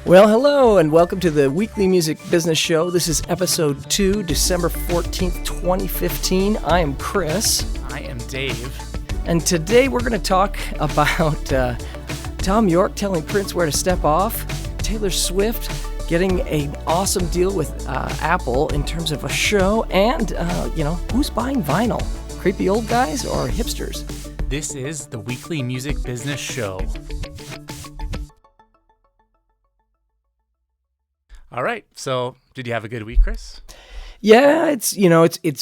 Well, hello, and welcome to the Weekly Music Business Show. This is episode 2, December 14th, 2015. I am Chris. I am Dave. And today we're going to talk about Tom York telling Prince where to step off, Taylor Swift getting an awesome deal with Apple in terms of a show, and, who's buying vinyl? Creepy old guys or hipsters? This is the Weekly Music Business Show. All right. So, did you have a good week, Chris? Yeah, it's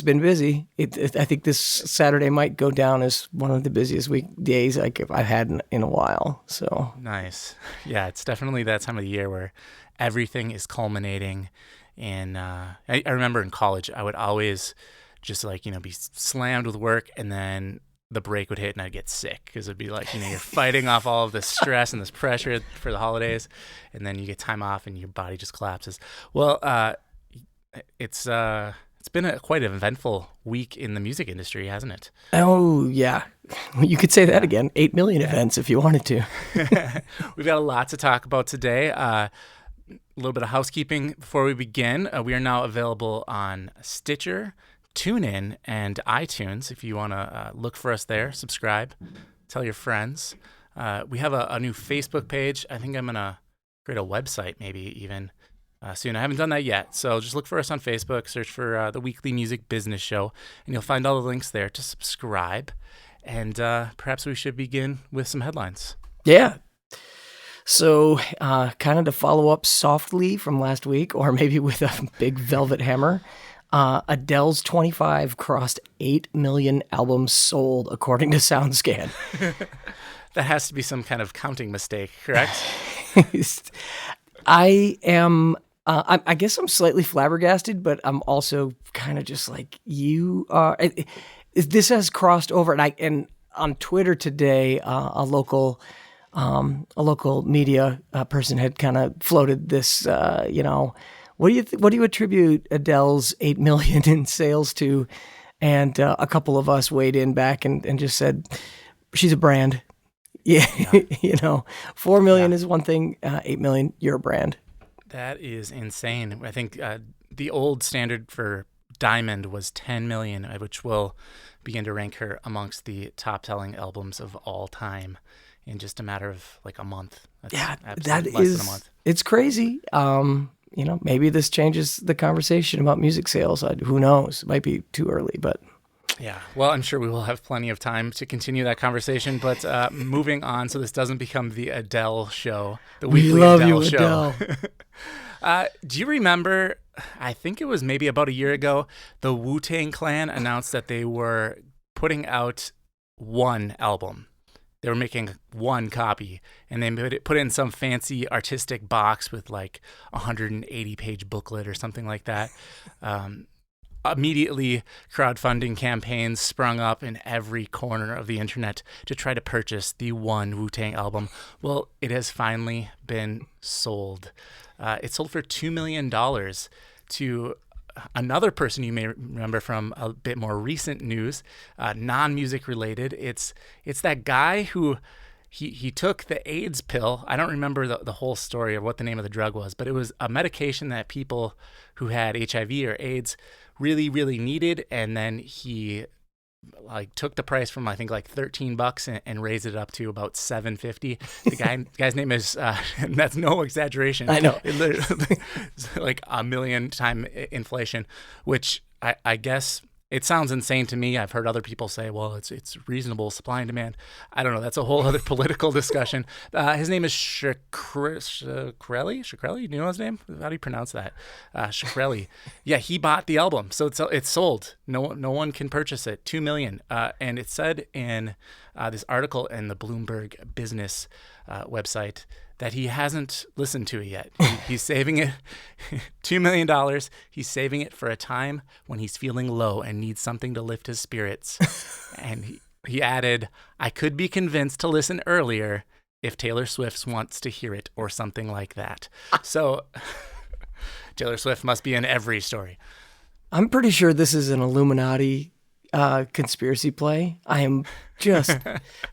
been busy. I think this Saturday might go down as one of the busiest weekdays I've had in a while. So nice. Yeah, it's definitely that time of the year where everything is culminating. And I remember in college, I would always just be slammed with work, and then the break would hit and I'd get sick because it'd be like, you're fighting off all of this stress and this pressure for the holidays, and then you get time off and your body just collapses. Well, it's been quite an eventful week in the music industry, hasn't it? Oh, yeah. You could say that again. 8 million events if you wanted to. We've got a lot to talk about today. A little bit of housekeeping before we begin. We are now available on Stitcher, TuneIn, and iTunes. If you want to look for us there, subscribe, tell your friends. We have a new Facebook page. I think I'm going to create a website maybe even soon. I haven't done that yet, so just look for us on Facebook, search for the Weekly Music Business Show, and you'll find all the links there to subscribe. And perhaps we should begin with some headlines. Yeah. So kind of to follow up softly from last week, or maybe with a big velvet hammer, Adele's 25 crossed 8 million albums sold, according to SoundScan. That has to be some kind of counting mistake, correct? I guess I'm slightly flabbergasted, but I'm also kind of just like you are. This has crossed over, and on Twitter today, a local media person had kind of floated this, What do you attribute Adele's 8 million in sales to? And a couple of us weighed in back and just said, she's a brand. Yeah. 4 million is one thing, 8 million, you're a brand. That is insane. I think the old standard for Diamond was 10 million, which will begin to rank her amongst the top-selling albums of all time in just a matter of like a month. That's less than a month. It's crazy. Maybe this changes the conversation about music sales. Who knows? It might be too early, but... Yeah, well, I'm sure we will have plenty of time to continue that conversation, but moving on so this doesn't become the Adele show, the weekly Adele show. Do you remember, I think it was maybe about a year ago, the Wu-Tang Clan announced that they were putting out one album. They were making one copy, and they put it in some fancy artistic box with like a 180-page booklet or something like that. Immediately, crowdfunding campaigns sprung up in every corner of the internet to try to purchase the one Wu-Tang album. Well, it has finally been sold. It sold for $2 million to another person you may remember from a bit more recent news, non-music related. It's that guy who he took the AIDS pill. I don't remember the whole story of what the name of the drug was, but it was a medication that people who had HIV or AIDS really, really needed, and then he took the price from I think like $13 and raised it up to about $7.50. The guy's name is that's no exaggeration. I know. It's like a million time inflation, which I guess it sounds insane to me. I've heard other people say, well, it's reasonable supply and demand. I don't know. That's a whole other political discussion. His name is Shkreli. Do you know his name? How do you pronounce that? Shkreli. Yeah, he bought the album, so it's sold. No one can purchase it. $2 million. And it said in this article in the Bloomberg Business website that he hasn't listened to it yet. He's saving it, $2 million. He's saving it for a time when he's feeling low and needs something to lift his spirits. And he added, I could be convinced to listen earlier if Taylor Swift wants to hear it or something like that. So Taylor Swift must be in every story. I'm pretty sure this is an Illuminati conspiracy play. I am just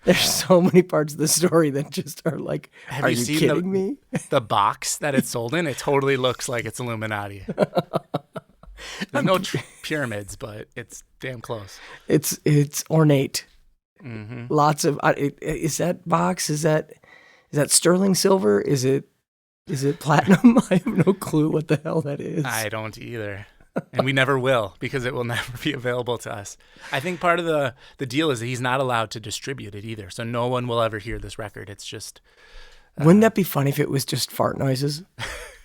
there's so many parts of the story that just are like, Have are you you seen kidding me? the box that it's sold in? It totally looks like it's Illuminati. There's no pyramids, but it's damn close. It's ornate. Mm-hmm. Lots of is that box? Is that sterling silver? Is it platinum? I have no clue what the hell that is. I don't either. And we never will, because it will never be available to us. I think part of the deal is that he's not allowed to distribute it either. So no one will ever hear this record. It's just... Wouldn't that be funny if it was just fart noises?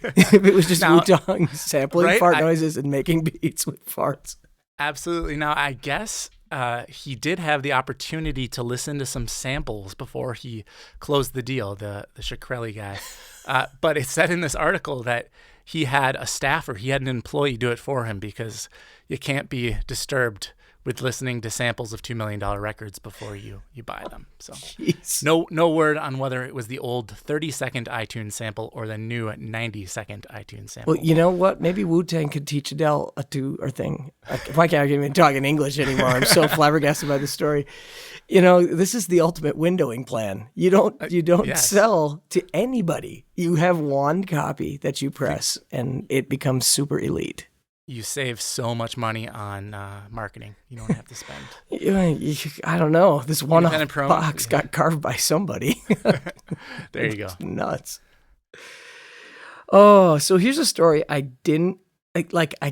If it was just Wu-Tang sampling right? fart noises and making beats with farts. Absolutely. Now, I guess he did have the opportunity to listen to some samples before he closed the deal, the Shkreli guy. But it said in this article that he had a staffer, he had an employee do it for him, because you can't be disturbed with listening to samples of $2 million records before you buy them. So no word on whether it was the old 30-second iTunes sample or the new 90-second iTunes sample. Well, you know what? Maybe Wu-Tang could teach Adele a thing. Why can't I even talk in English anymore? I'm so flabbergasted by the story. You know, this is the ultimate windowing plan. You don't Yes. sell to anybody. You have one copy that you press, and it becomes super elite. You save so much money on marketing. You don't have to spend. I don't know. This one box Yeah. got carved by somebody. There you go. Nuts. Oh, so here's a story I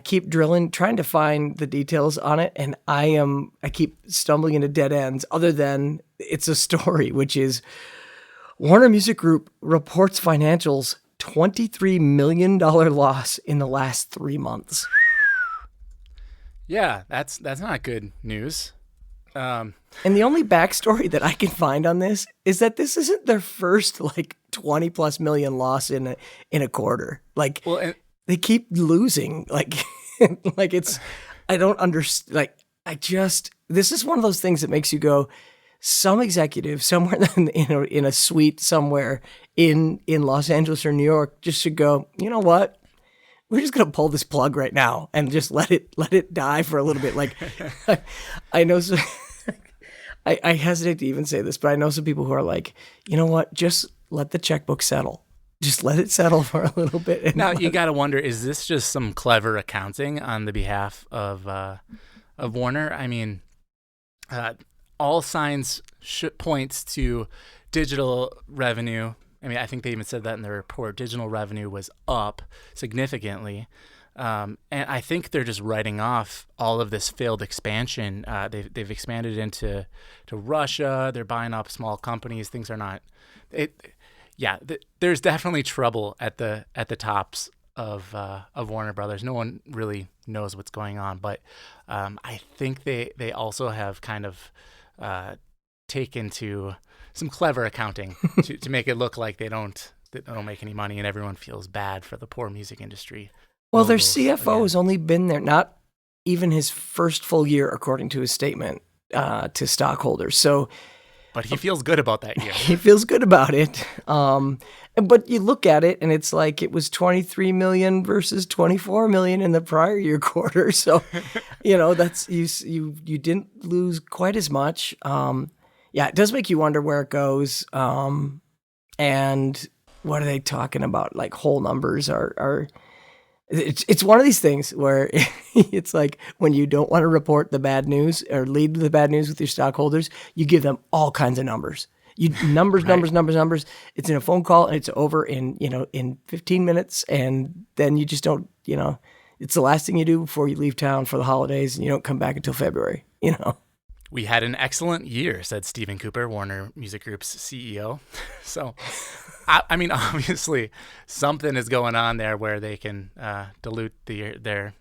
keep drilling, trying to find the details on it, and I keep stumbling into dead ends, other than it's a story, which is Warner Music Group reports financials $23 million loss in the last 3 months. Yeah, that's not good news. And the only backstory that I can find on this is that this isn't their first 20 plus million loss in a quarter. They keep losing. It's, I don't understand. This is one of those things that makes you go, some executive somewhere in a suite somewhere in Los Angeles or New York just should go, you know what? We're just gonna pull this plug right now and just let it die for a little bit. I know some, I hesitate to even say this, but I know some people who are like, you know what? Just let the checkbook settle. Just let it settle for a little bit. Now you gotta wonder: is this just some clever accounting on the behalf of Warner? I mean, all signs points to digital revenue. I mean, I think they even said that in the report. Digital revenue was up significantly. And I think they're just writing off all of this failed expansion. They've expanded into Russia. They're buying up small companies. Things are not... there's definitely trouble at the tops of Warner Brothers. No one really knows what's going on. But I think they also have kind of taken to some clever accounting to make it look like they don't make any money, and everyone feels bad for the poor music industry. Well, their CFO has only been there, not even his first full year, according to his statement to stockholders. So, but he feels good about that year. He feels good about it. But you look at it, and it's like it was 23 million versus 24 million in the prior year quarter. So, that's you didn't lose quite as much. Yeah, it does make you wonder where it goes. And what are they talking about? Like whole numbers are it's one of these things where it's like when you don't want to report the bad news or lead with the bad news with your stockholders, you give them all kinds of numbers. Numbers. It's in a phone call and it's over in 15 minutes, and then you just don't, it's the last thing you do before you leave town for the holidays, and you don't come back until February, We had an excellent year, said Stephen Cooper, Warner Music Group's CEO. So, I mean, obviously, something is going on there where they can dilute their.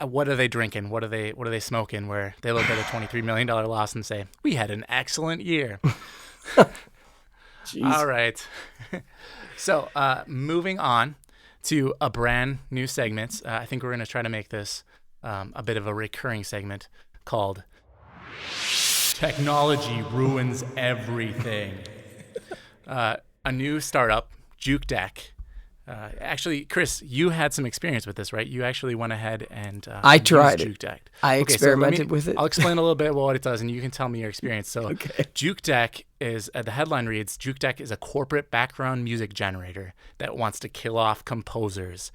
What are they drinking? What are they smoking? Where they look at a $23 million loss and say, "We had an excellent year." All right. So, moving on to a brand new segment. I think we're going to try to make this a bit of a recurring segment called Technology Ruins Everything. A new startup, Juke Deck, Actually, Chris, you had some experience with this, right? You actually went ahead and I tried used it. JukeDeck. I experimented with it. I'll explain a little bit what it does, and you can tell me your experience. So, Okay. JukeDeck is the headline reads: JukeDeck is a corporate background music generator that wants to kill off composers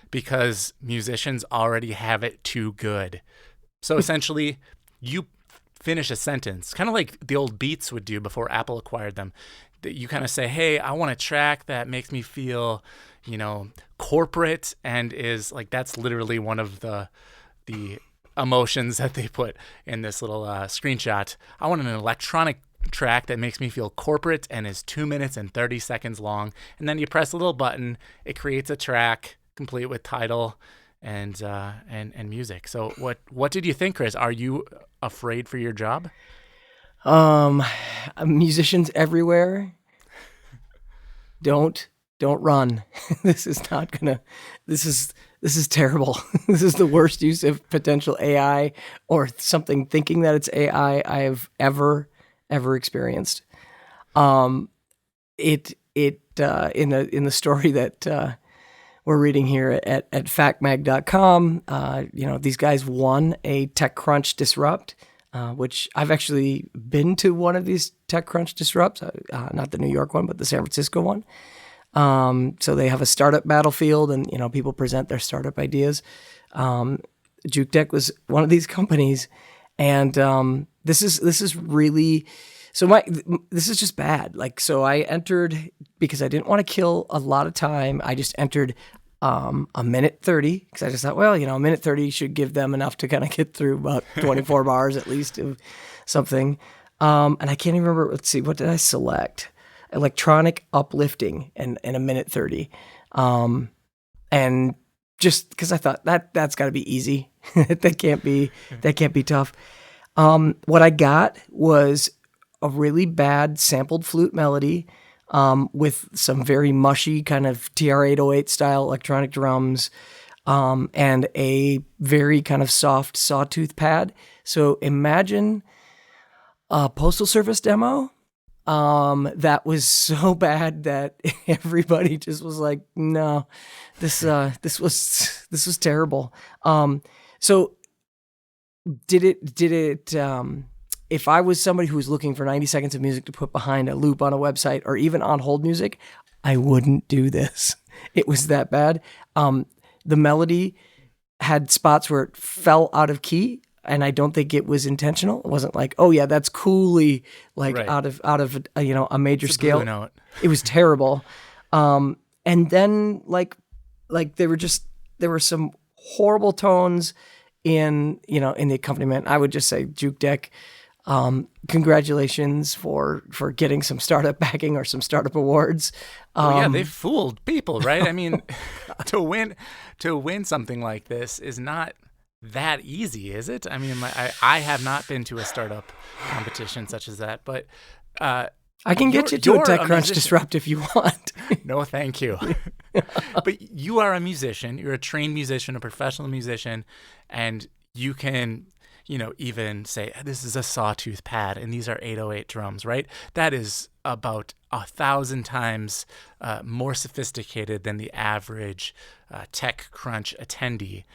because musicians already have it too good. So essentially, you finish a sentence, kind of like the old Beats would do before Apple acquired them. That you kind of say, "Hey, I want a track that makes me feel, corporate," and is like that's literally one of the emotions that they put in this little screenshot. I want an electronic track that makes me feel corporate and is 2 minutes and 30 seconds long. And then you press a little button, it creates a track complete with title and music. So what did you think, Chris? Are you afraid for your job? Musicians everywhere, don't run. This is not gonna. This is terrible. This is the worst use of potential AI or something thinking that it's AI I have ever experienced. In the story that we're reading here at factmag.com, these guys won a TechCrunch Disrupt, which I've actually been to one of these TechCrunch Disrupts, not the New York one, but the San Francisco one. So they have a startup battlefield, and people present their startup ideas. JukeDeck was one of these companies, and this is really this is just bad. Like, so I entered because I didn't want to kill a lot of time. I just entered a minute 30 because I just thought, well, a minute 30 should give them enough to kind of get through about 24 bars at least of something. And I can't even remember. Let's see, what did I select? Electronic uplifting and a minute 30. And just because I thought that's got to be easy. that can't be tough. What I got was a really bad sampled flute melody with some very mushy kind of TR-808 style electronic drums and a very kind of soft sawtooth pad. So imagine a Postal Service demo that was so bad that everybody just was like, no, this was terrible. So did it if I was somebody who was looking for 90 seconds of music to put behind a loop on a website or even on hold music, I wouldn't do this. It was that bad. The melody had spots where it fell out of key, and I don't think it was intentional. It wasn't like, oh yeah, that's coolly like right. out of a major it's scale. A blue note. It was terrible. And then like there were some horrible tones in the accompaniment. I would just say JukeDeck, congratulations for getting some startup backing or some startup awards. Yeah, they fooled people, right? I mean, to win something like this is not that easy, is it? I mean, I have not been to a startup competition such as that, but I can get you to a TechCrunch Disrupt if you want. No, thank you. But you are a musician. You're a trained musician, a professional musician, and you can, even say, this is a sawtooth pad and these are 808 drums, right? That is about 1,000 times more sophisticated than the average TechCrunch attendee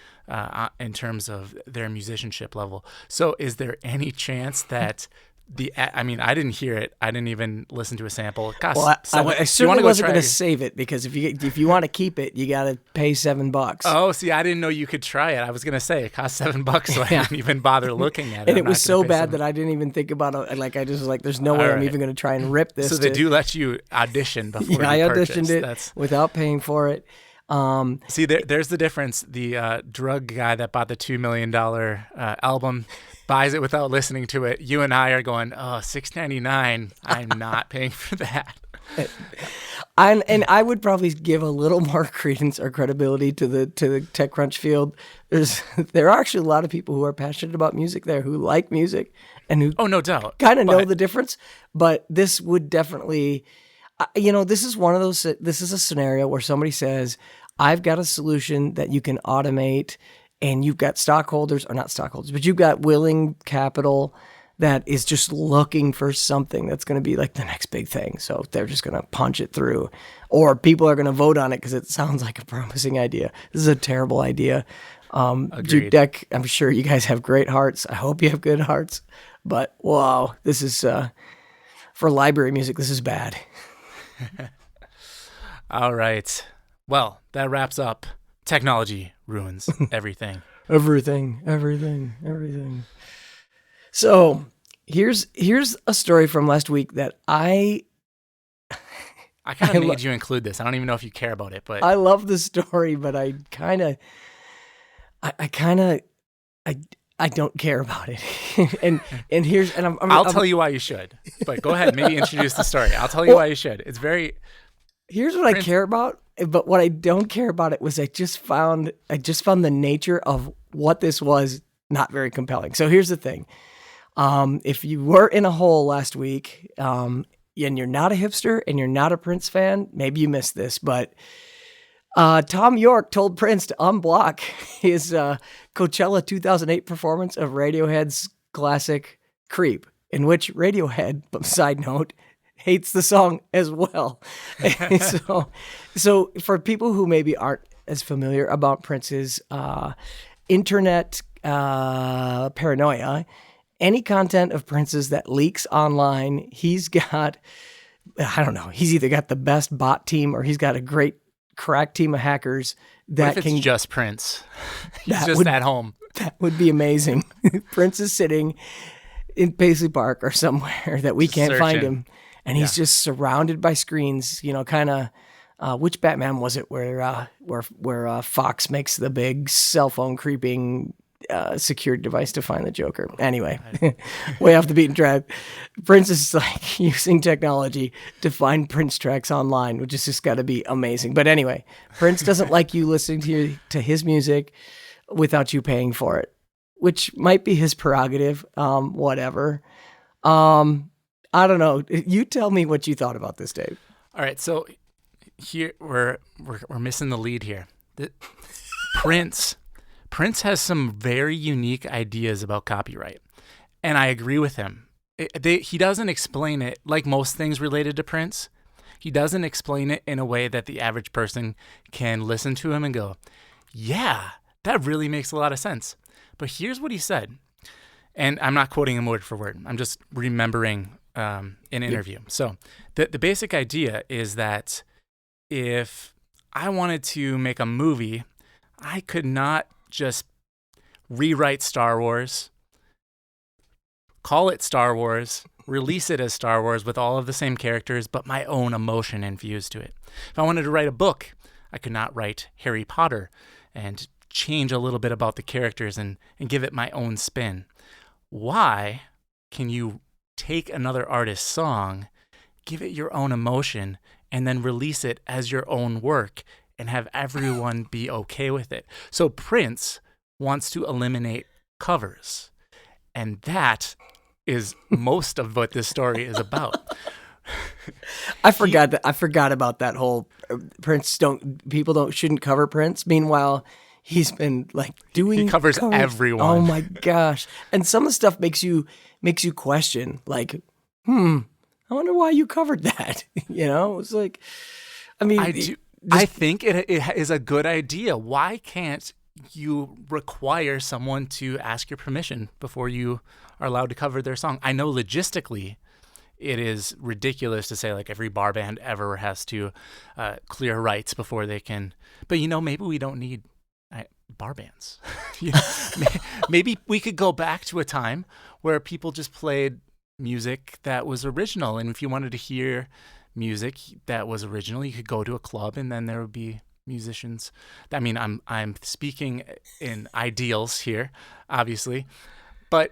in terms of their musicianship level. So is there any chance that I didn't hear it. I didn't even listen to a sample. Gosh, I certainly wasn't going to save it because if you want to keep it, you got to pay $7. Oh, see, I didn't know you could try it. I was going to say it cost $7, so I didn't even bother looking at it. And it was so bad that I didn't even think about it. Like I just was like, there's no way I'm even going to try and rip this. So they do let you audition before you purchase. I auditioned it without paying for it. See, there's the difference. The drug guy that bought the $2 million album buys it without listening to it. You and I are going, oh, $6.99. I'm not paying for that. And I would probably give a little more credence or credibility to the TechCrunch field. There are actually a lot of people who are passionate about music there, who like music, and who no doubt kind of know the difference. But this would definitely, this is one of those. This is a scenario where somebody says, "I've got a solution that you can automate." And you've got stockholders, or not stockholders, but you've got willing capital that is just looking for something that's going to be like the next big thing. So they're just going to punch it through, or people are going to vote on it because it sounds like a promising idea. This is a terrible idea. Juke Deck, I'm sure you guys have great hearts. I hope you have good hearts. But wow, this is for library music. This is bad. All right. Well, that wraps up Technology Ruins Everything. Everything. So here's a story from last week that I kind of made you include this. I don't even know if you care about it, but I love the story, but I don't care about it. and I'll tell you why you should. But go ahead, maybe introduce the story. I'll tell you why you should. It's very. Here's what I care about, but what I don't care about it was I just found the nature of what this was not very compelling. So here's the thing. If you were in a hole last week, and you're not a hipster and you're not a Prince fan, maybe you missed this, but Tom York told Prince to unblock his Coachella 2008 performance of Radiohead's classic Creep, in which Radiohead, side note, hates the song as well. So for people who maybe aren't as familiar about Prince's internet paranoia, any content of Prince's that leaks online, he's got, I don't know, he's either got the best bot team or he's got a great crack team of hackers that can just Prince. He's just at home. That would be amazing. Prince is sitting in Paisley Park or somewhere that we can't find him, and he's just surrounded by screens. Kind of which Batman was it where Fox makes the big cell phone creeping secured device to find the Joker. Anyway, way off the beaten track. Prince is like using technology to find Prince tracks online, which is just got to be amazing. But anyway, Prince doesn't like you listening to his music without you paying for it, which might be his prerogative. Whatever. I don't know. You tell me what you thought about this, Dave. All right, so here we're missing the lead here. Prince has some very unique ideas about copyright, and I agree with him. He doesn't explain it like most things related to Prince. He doesn't explain it in a way that the average person can listen to him and go, yeah, that really makes a lot of sense. But here's what he said, and I'm not quoting him word for word. I'm just remembering an interview. So the basic idea is that if I wanted to make a movie, I could not just rewrite Star Wars, call it Star Wars, release it as Star Wars with all of the same characters, but my own emotion infused to it. If I wanted to write a book, I could not write Harry Potter and change a little bit about the characters and give it my own spin. Why can you take another artist's song, give it your own emotion, and then release it as your own work and have everyone be okay with it? So Prince wants to eliminate covers, and that is most of what this story is about. I forgot about that whole Prince shouldn't cover Prince. Meanwhile, he's been like doing he covers everyone. Oh my gosh. And some of the stuff makes you question, like, I wonder why you covered that. It's like, I mean, I think it is a good idea. Why can't you require someone to ask your permission before you are allowed to cover their song? I know logistically it is ridiculous to say like every bar band ever has to clear rights before they can. But maybe we don't need bar bands. Maybe we could go back to a time where people just played music that was original, and if you wanted to hear music that was original, you could go to a club, and then there would be musicians. I mean, I'm speaking in ideals here, obviously, but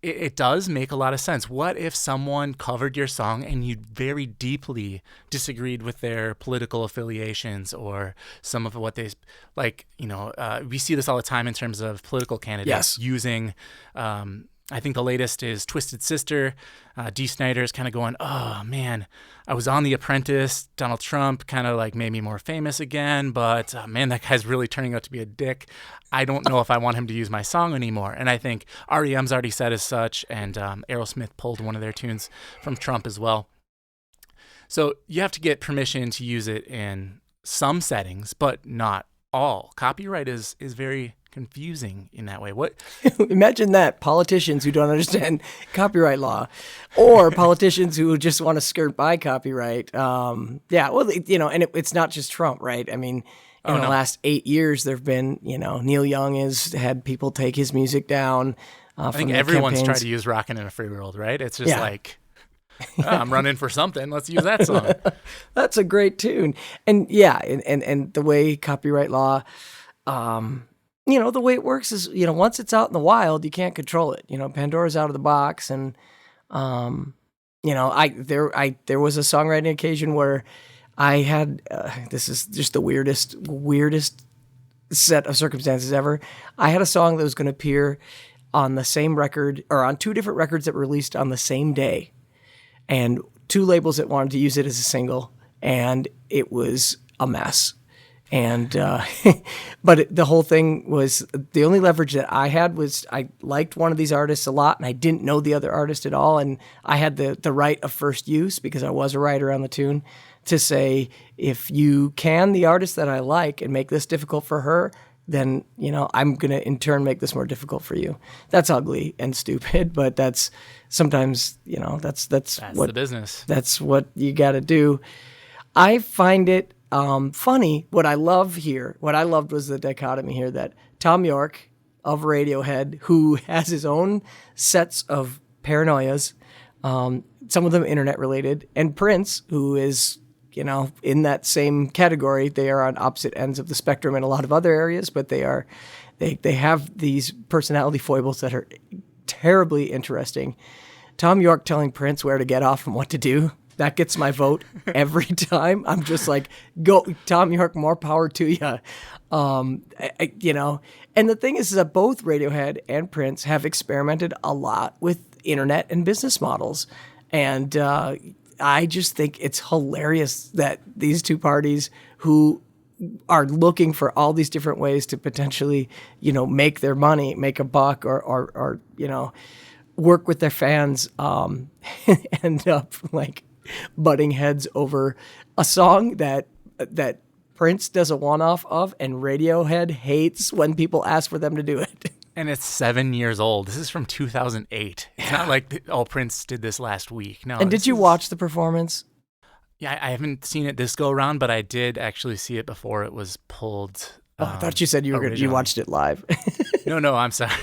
it does make a lot of sense. What if someone covered your song and you very deeply disagreed with their political affiliations or some of what they like? We see this all the time in terms of political candidates using I think the latest is Twisted Sister. Dee Snider's kind of going, oh man, I was on The Apprentice. Donald Trump kind of like made me more famous again, but man, that guy's really turning out to be a dick. I don't know if I want him to use my song anymore. And I think REM's already said as such, and Aerosmith pulled one of their tunes from Trump as well. So you have to get permission to use it in some settings, but not all. Copyright is very confusing in that way. What? Imagine that, politicians who don't understand copyright law, or politicians who just want to skirt by copyright. Yeah, well, and it's not just Trump, right? I mean, in the last 8 years, there've been, Neil Young has had people take his music down. I think everyone's tried to use "Rockin' in a Free World," right? It's just like, I'm running for something. Let's use that song. That's a great tune, and and the way copyright law. The way it works is, once it's out in the wild, you can't control it. Pandora's out of the box, and there was a songwriting occasion where I had this is just the weirdest set of circumstances ever. I had a song that was going to appear on the same record, or on two different records that were released on the same day, and two labels that wanted to use it as a single, and it was a mess. And but the whole thing was, the only leverage that I had was I liked one of these artists a lot, and I didn't know the other artist at all, and I had the right of first use, because I was a writer on the tune, to say, if you can the artist that I like and make this difficult for her, then I'm gonna in turn make this more difficult for you. That's ugly and stupid, but that's sometimes that's what the business. That's what you got to do. I find it funny. What I loved was the dichotomy here that Tom York of Radiohead, who has his own sets of paranoias, some of them internet related, and Prince, who is, in that same category. They are on opposite ends of the spectrum in a lot of other areas, but they have these personality foibles that are terribly interesting. Tom York telling Prince where to get off and what to do, that gets my vote every time. I'm just like, go, Tom York, more power to you. And the thing is that both Radiohead and Prince have experimented a lot with internet and business models. And I just think it's hilarious that these two parties who are looking for all these different ways to potentially, make their money, make a buck, or work with their fans, end up like butting heads over a song that Prince does a one-off of, and Radiohead hates when people ask for them to do it. And it's 7 years old. This is from 2008. It's not like, Prince did this last week. No. And did you watch the performance? Yeah, I haven't seen it this go around, but I did actually see it before it was pulled. I thought you said you watched it live. No, I'm sorry.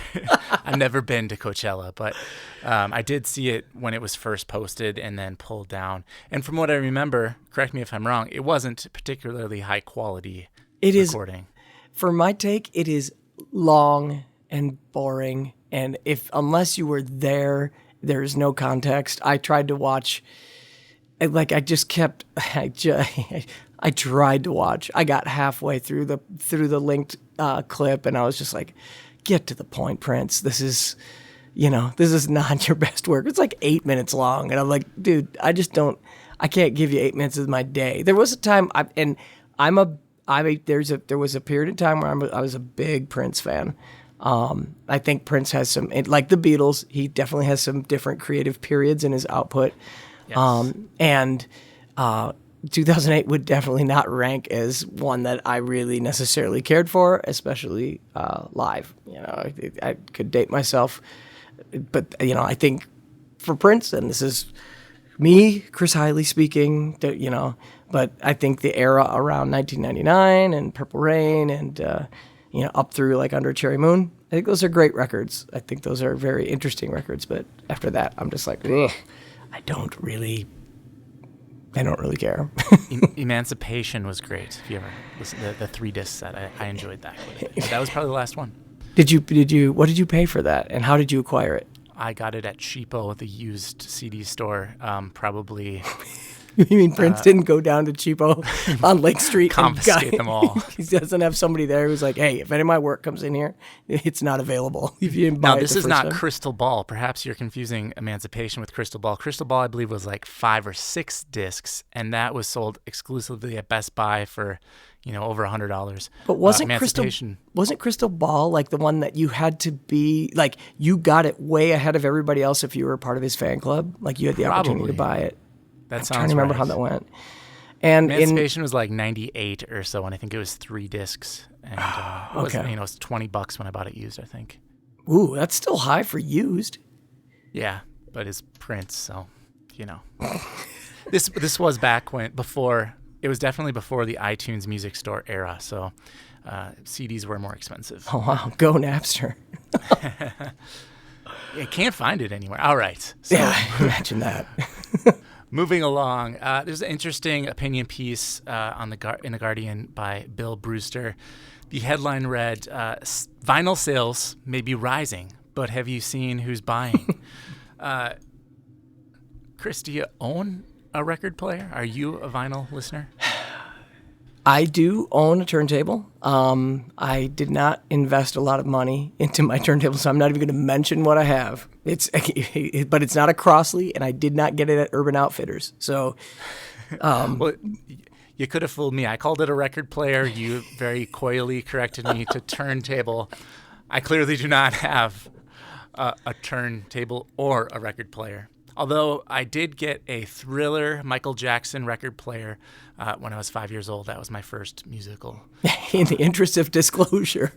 I've never been to Coachella, but I did see it when it was first posted and then pulled down. And from what I remember, correct me if I'm wrong, it wasn't particularly high quality recording. For my take, it is long and boring, and unless you were there, there's no context. I tried to watch, I tried to watch. I got halfway through the linked clip, and I was just like, get to the point, Prince. This is not your best work. It's like 8 minutes long, and I'm like, dude, I can't give you 8 minutes of my day. There was a time, there was a period of time where I was a big Prince fan. I think Prince has some, like the Beatles, he definitely has some different creative periods in his output. Yes. 2008 would definitely not rank as one that I really necessarily cared for, especially live. I could date myself, but I think for Prince, and this is me, Chris Heille speaking, but I think the era around 1999 and Purple Rain and up through like Under a Cherry Moon, I think those are great records. I think those are very interesting records. But after that, I'm just like, ugh, I don't really care. Emancipation was great. If you ever listen to the 3-disc set, I enjoyed that. That was probably the last one. What did you pay for that, and how did you acquire it? I got it at Cheapo, the used CD store, probably You mean Prince didn't go down to Cheapo on Lake Street confiscate them all? He doesn't have somebody there who's like, hey, if any of my work comes in here, it's not available. If you didn't buy Now, it this the is first not time. Crystal Ball. Perhaps you're confusing Emancipation with Crystal Ball. Crystal Ball, I believe, was like 5 or 6 discs, and that was sold exclusively at Best Buy for, over $100. But wasn't Emancipation. Crystal Ball like the one that you had to be like you got it way ahead of everybody else if you were a part of his fan club? Like you had the opportunity to buy it. That I'm sounds trying to remember right. how that went. And Emancipation was like 98 or so, and I think it was 3 discs. And it was, Okay. it was $20 when I bought it used, I think. ooh, that's still high for used. Yeah, but it's Prince, so This was back before. It was definitely before the iTunes Music Store era, so CDs were more expensive. Oh wow, go Napster. I can't find it anywhere. All right. So Yeah, imagine that. moving along, there's an interesting opinion piece in the Guardian by Bill Brewster. The headline read, "Vinyl sales may be rising, but have you seen who's buying?" Chris, do you own a record player? Are you a vinyl listener? I do own a turntable. I did not invest a lot of money into my turntable, so I'm not even going to mention what I have. But it's not a Crossley, and I did not get it at Urban Outfitters. So, Well, you could have fooled me. I called it a record player. You very coyly corrected me to turntable. I clearly do not have a turntable or a record player. Although I did get a Thriller Michael Jackson record player when I was 5 years old. That was my first musical. in the interest of disclosure,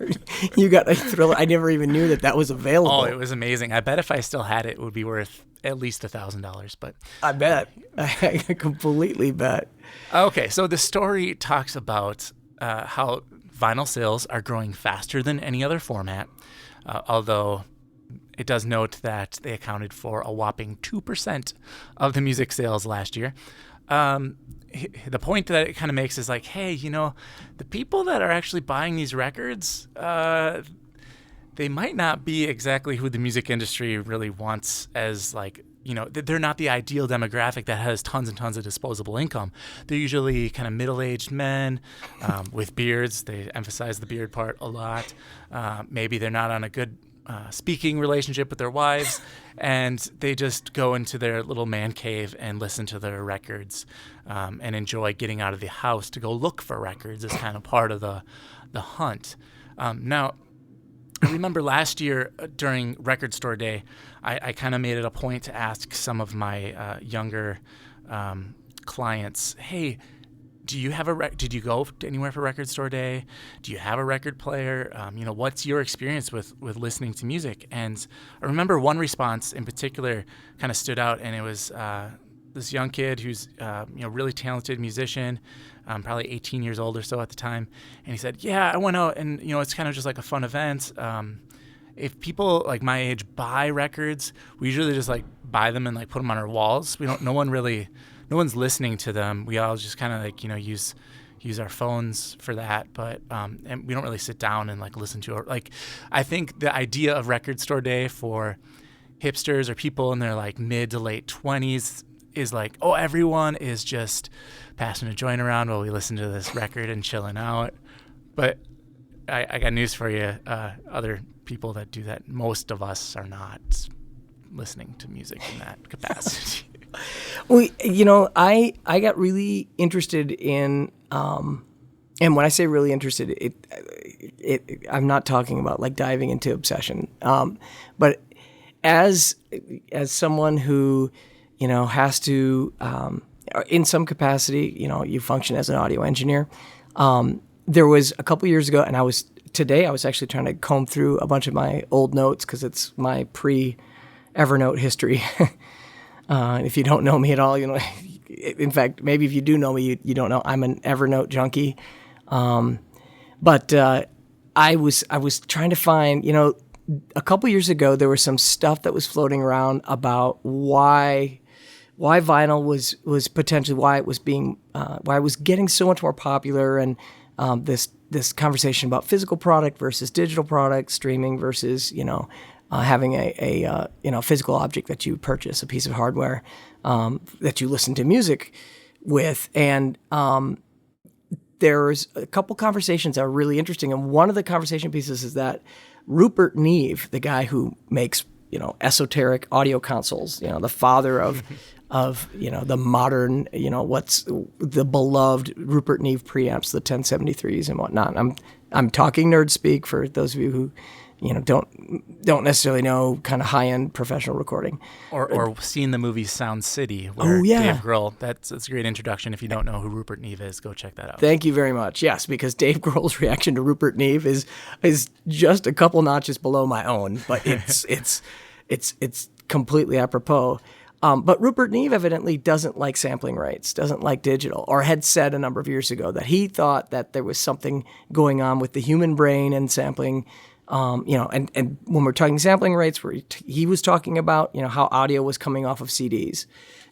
you got a Thriller. I never even knew that was available. Oh, it was amazing. I bet if I still had it, it would be worth at least $1,000. But I bet. I completely bet. okay, so the story talks about how vinyl sales are growing faster than any other format, although it does note that they accounted for a whopping 2% of the music sales last year. The point that it kind of makes is like, hey, the people that are actually buying these records, they might not be exactly who the music industry really wants as like, they're not the ideal demographic that has tons and tons of disposable income. They're usually kind of middle-aged men with beards. They emphasize the beard part a lot. Maybe they're not on a good speaking relationship with their wives, and they just go into their little man cave and listen to their records and enjoy getting out of the house to go look for records as kind of part of the hunt. Now, I remember last year during Record Store Day, I kind of made it a point to ask some of my younger clients, hey, do you have did you go anywhere for Record Store Day? Do you have a record player? What's your experience with listening to music? And I remember one response in particular kind of stood out, and it was this young kid who's really talented musician, probably 18 years old or so at the time. And he said, yeah, I went out and, it's kind of just like a fun event. If people like my age buy records, we usually just like buy them and like put them on our walls. No one's listening to them. We all just kind of like, use our phones for that. But, and we don't really sit down and like listen to it. Like, I think the idea of Record Store Day for hipsters or people in their like mid to late 20s is like, oh, everyone is just passing a joint around while we listen to this record and chilling out. But I got news for you. Other people that do that, most of us are not listening to music in that capacity. Well, I got really interested in, and when I say really interested, I'm not talking about like diving into obsession, but as someone who, has to, in some capacity, you function as an audio engineer. There was a couple years ago, and I was actually trying to comb through a bunch of my old notes because it's my pre-Evernote history. If you don't know me at all, in fact, maybe if you do know me, you don't know I'm an Evernote junkie. But I was trying to find, a couple years ago, there was some stuff that was floating around about why vinyl was potentially why it was getting so much more popular, and this conversation about physical product versus digital product, streaming versus having a physical object that you purchase, a piece of hardware that you listen to music with. And there's a couple conversations that are really interesting. And one of the conversation pieces is that Rupert Neve, the guy who makes, esoteric audio consoles, the father of the modern, what's the beloved Rupert Neve preamps, the 1073s and whatnot. I'm talking nerd speak for those of you who, don't necessarily know kind of high-end professional recording. Or seen the movie Sound City, where Dave Grohl, that's a great introduction. If you don't know who Rupert Neve is, go check that out. Thank you very much. Yes, because Dave Grohl's reaction to Rupert Neve is just a couple notches below my own, but it's completely apropos. But Rupert Neve evidently doesn't like sampling rates, doesn't like digital, or had said a number of years ago that he thought that there was something going on with the human brain and sampling. And when we're talking sampling rates, where he was talking about, how audio was coming off of CDs,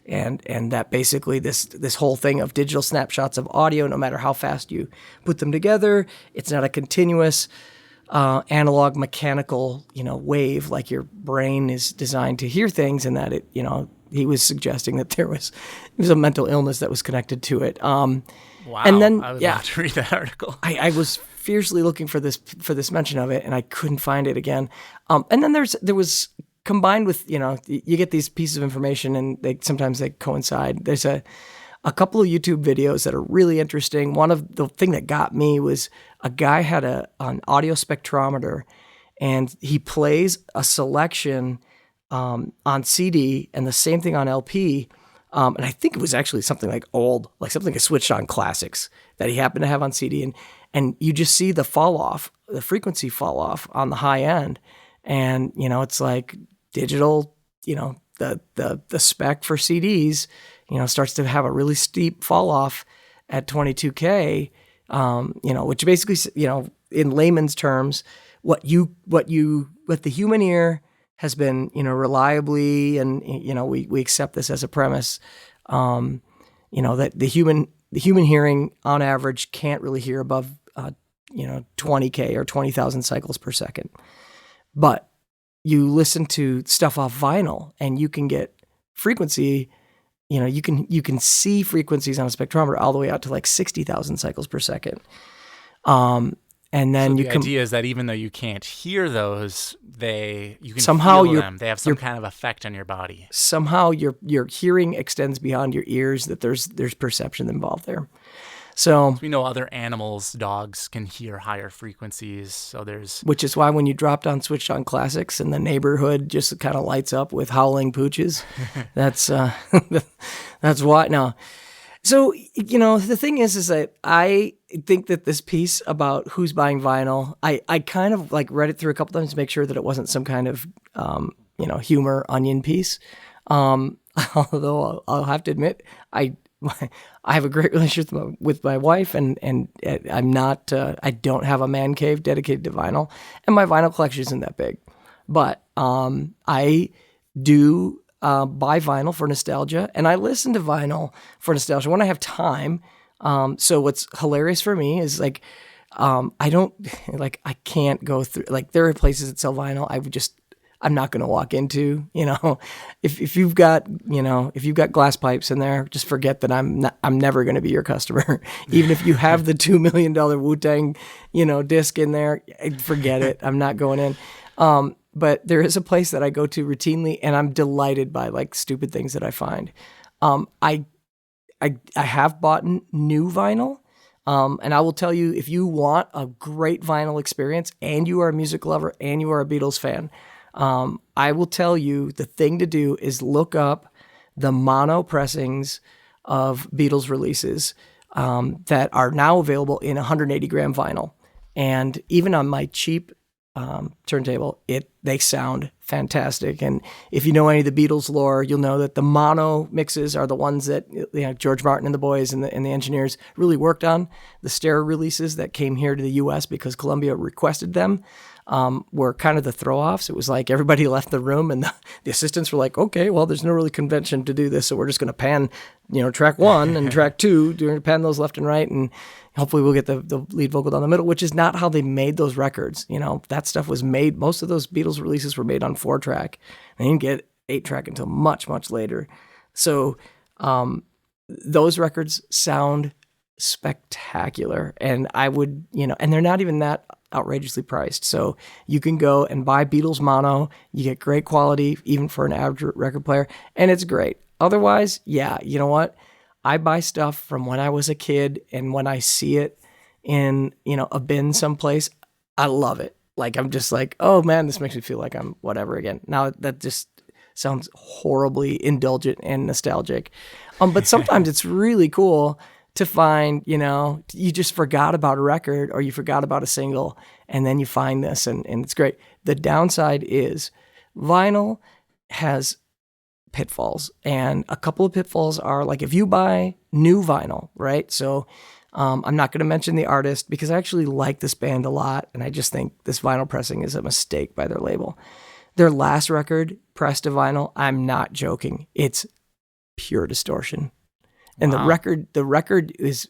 and that basically this whole thing of digital snapshots of audio, no matter how fast you put them together, it's not a continuous analog mechanical, wave like your brain is designed to hear things, and that it, he was suggesting that there was a mental illness that was connected to it. Wow! And then, I would love to read that article. I was fiercely looking for this mention of it, and I couldn't find it again. And then there was combined with, you get these pieces of information, and sometimes they coincide. There's a couple of YouTube videos that are really interesting. One of the thing that got me was a guy had an audio spectrometer, and he plays a selection on CD and the same thing on LP. And I think it was actually something like old, like something I switched on classics that he happened to have on CD. And you just see the fall off, the frequency fall off on the high end. And, it's like digital, the spec for CDs, starts to have a really steep fall off at 22K, which basically, in layman's terms, what the human ear has been, reliably, and, we accept this as a premise, that the human hearing on average can't really hear above, 20K or 20,000 cycles per second. But you listen to stuff off vinyl and you can get frequency, you can see frequencies on a spectrometer all the way out to like 60,000 cycles per second. And then the idea is that even though you can't hear those, you can somehow feel them. They have some kind of effect on your body. Somehow your hearing extends beyond your ears, that there's perception involved there. So we know other animals, dogs, can hear higher frequencies. So which is why when you dropped on switched on classics and the neighborhood just kind of lights up with howling pooches, that's why. Now, so the thing is that I think that this piece about who's buying vinyl, I kind of like read it through a couple times to make sure that it wasn't some kind of humor onion piece. Although I'll have to admit, I have a great relationship with my wife, and I'm not, I don't have a man cave dedicated to vinyl, and my vinyl collection isn't that big. But I do buy vinyl for nostalgia, and I listen to vinyl for nostalgia when I have time. So what's hilarious for me is like, I can't go through, like, there are places that sell vinyl I'm not going to walk into, if you've got glass pipes in there, just forget that I'm never going to be your customer. Even if you have the $2 million Wu-Tang, disc in there, forget it. I'm not going in. But there is a place that I go to routinely, and I'm delighted by like stupid things that I find. I have bought new vinyl. And I will tell you, if you want a great vinyl experience and you are a music lover and you are a Beatles fan, I will tell you the thing to do is look up the mono pressings of Beatles releases that are now available in 180 gram vinyl. And even on my cheap turntable, they sound fantastic. And if you know any of the Beatles lore, you'll know that the mono mixes are the ones that George Martin and the boys and the engineers really worked on. The stereo releases that came here to the U.S. because Columbia requested them were kind of the throw-offs. It was like everybody left the room, and the assistants were like, okay, well, there's no really convention to do this, so we're just going to pan, track 1 and track 2, pan those left and right, and hopefully we'll get the lead vocal down the middle, which is not how they made those records. That stuff was made, most of those Beatles releases were made on 4-track. They didn't get 8-track until much, much later. So those records sound spectacular. And I would, and they're not even that outrageously priced. So you can go and buy Beatles mono. You get great quality, even for an average record player, and it's great. Otherwise, yeah, you know what? I buy stuff from when I was a kid, and when I see it in, a bin someplace, I love it. Like, I'm just like, oh man, this makes me feel like I'm whatever again. Now that just sounds horribly indulgent and nostalgic. But sometimes it's really cool to find, you just forgot about a record or you forgot about a single, and then you find this, and it's great. The downside is vinyl has pitfalls, and a couple of pitfalls are like if you buy new vinyl, right? So I'm not going to mention the artist because I actually like this band a lot, and I just think this vinyl pressing is a mistake by their label. Their last record, pressed to vinyl, I'm not joking. It's pure distortion. And Wow. the record is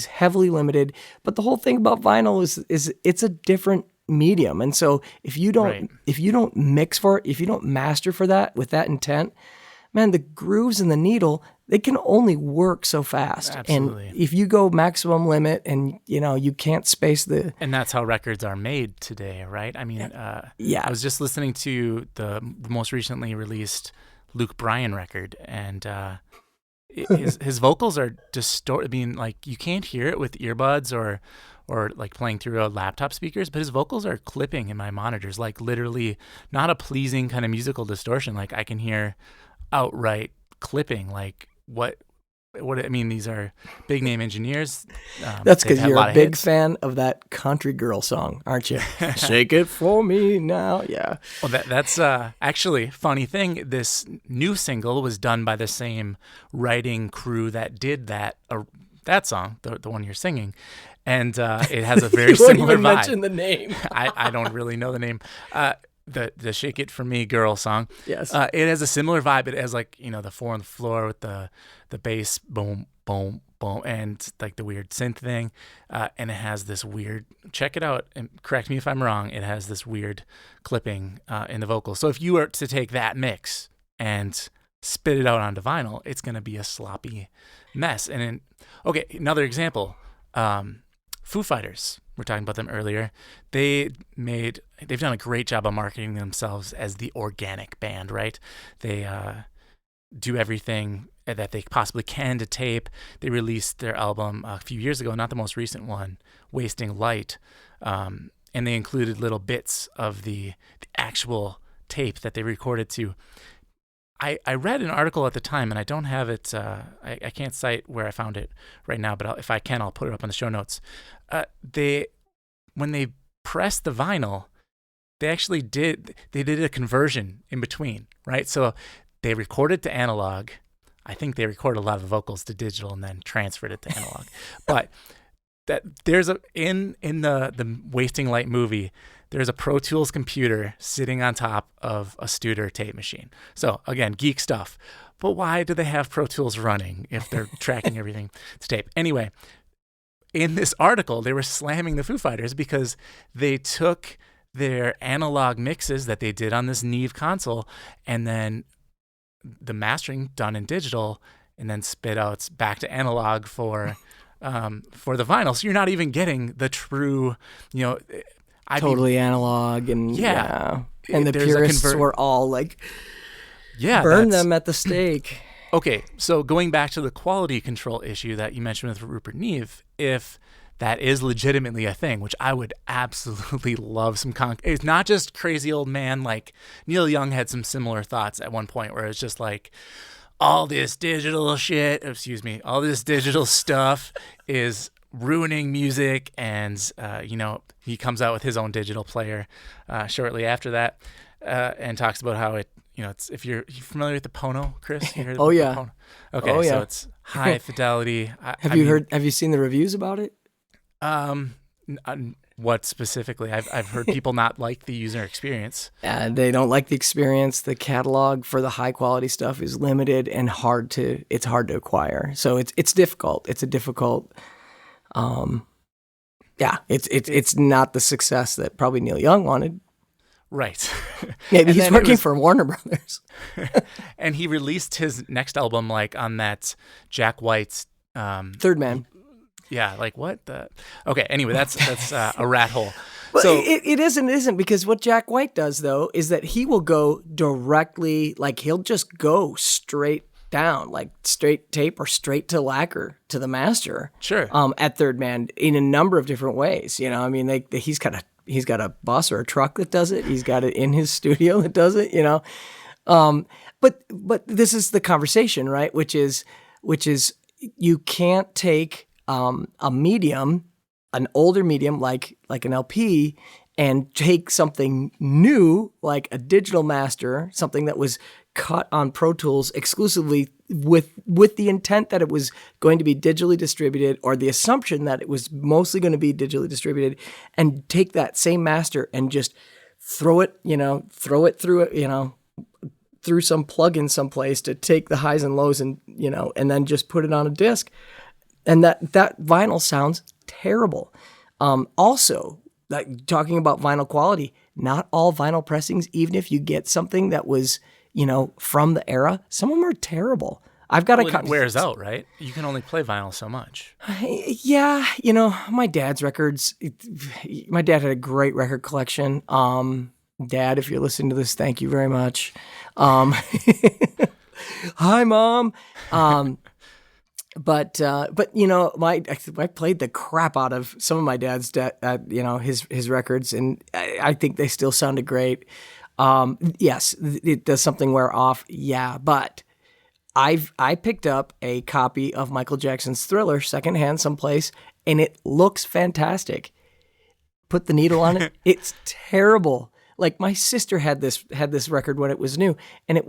heavily limited, but the whole thing about vinyl is it's a different medium. And so if you don't mix for it, if you don't master for that with that intent, man, the grooves in the needle, they can only work so fast. Absolutely. And if you go maximum limit and you can't space the And that's how records are made today, right? I mean, yeah. I was just listening to the most recently released Luke Bryan record, and his vocals are distorted. I mean, like, you can't hear it with earbuds or like playing through laptop speakers, but his vocals are clipping in my monitors, like literally not a pleasing kind of musical distortion. Like, I can hear outright clipping. Like, what I mean, these are big name engineers. That's because you're a big hits. fan of that country girl song, aren't you? Shake it for me now. Yeah. Well, that's actually funny thing. This new single was done by the same writing crew that did that song, the one you're singing, and it has a very you won't similar even vibe. mention the name. I don't really know the name. The "Shake It For Me" girl song. Yes. It has a similar vibe. It has, like, the 4 on the floor with the bass, boom, boom, boom, and like the weird synth thing. And it has this weird, check it out and correct me if I'm wrong, it has this weird clipping in the vocals. So if you were to take that mix and spit it out onto vinyl, it's going to be a sloppy mess. And another example, Foo Fighters. We're talking about them earlier. They've done a great job of marketing themselves as the organic band, right? They do everything that they possibly can to tape. They released their album a few years ago, not the most recent one, Wasting Light, and they included little bits of the actual tape that they recorded to. I read an article at the time, and I don't have it. I can't cite where I found it right now, but if I can, I'll put it up in the show notes. When they pressed the vinyl, they actually did a conversion in between, right? So they recorded to analog. I think they recorded a lot of the vocals to digital and then transferred it to analog. But that there's in the Wasting Light movie, there's a Pro Tools computer sitting on top of a Studer tape machine. So again, geek stuff. But why do they have Pro Tools running if they're tracking everything to tape? Anyway, in this article, they were slamming the Foo Fighters because they took their analog mixes that they did on this Neve console and then the mastering done in digital and then spit out back to analog for the vinyl. So you're not even getting the true, totally analog and yeah. And the purists were all like, burn them at the stake. Okay, so going back to the quality control issue that you mentioned with Rupert Neve, if that is legitimately a thing, which I would absolutely love some it's not just crazy old man. Like, Neil Young had some similar thoughts at one point where it's just like, all this digital stuff is ruining music, and he comes out with his own digital player shortly after that, and talks about how it, it's, if you're familiar with the Pono, Chris? You heard oh yeah. Pono? Okay, so it's high fidelity. Have you seen the reviews about it? What specifically? I've heard people not like the user experience. They don't like the experience. The catalog for the high quality stuff is limited and hard to acquire. So it's difficult. It's a difficult. It's not the success that probably Neil Young wanted. Right. Maybe And he's then it working was- for Warner Brothers. and he released his next album like on that Jack White's Third Man. yeah, like what the okay, anyway, that's a rat hole. Well, So it isn't because what Jack White does though is that he will go directly, like he'll just go straight down, like straight tape or straight to lacquer to the master. Sure. At Third Man in a number of different ways. You know, I mean, he's got a bus or a truck that does it. He's got it in his studio that does it. You know, but this is the conversation, right? Which is you can't take a medium, an older medium like an LP, and take something new like a digital master, something that was cut on Pro Tools exclusively with the intent that it was going to be digitally distributed, or the assumption that it was mostly going to be digitally distributed, and take that same master and just throw it through some plug-in someplace to take the highs and lows and then just put it on a disc. And that vinyl sounds terrible. Also, like talking about vinyl quality, not all vinyl pressings, even if you get something that was, from the era, some of them are terrible. I've got it wears out, right? You can only play vinyl so much. Yeah, my dad's records. My dad had a great record collection. Dad, if you're listening to this, thank you very much. Hi, Mom. But I played the crap out of some of my dad's his records, and I think they still sounded great. Yes, does something wear off? Yeah, but I picked up a copy of Michael Jackson's Thriller secondhand someplace, and it looks fantastic. Put the needle on it. It's terrible. Like my sister had this record when it was new, and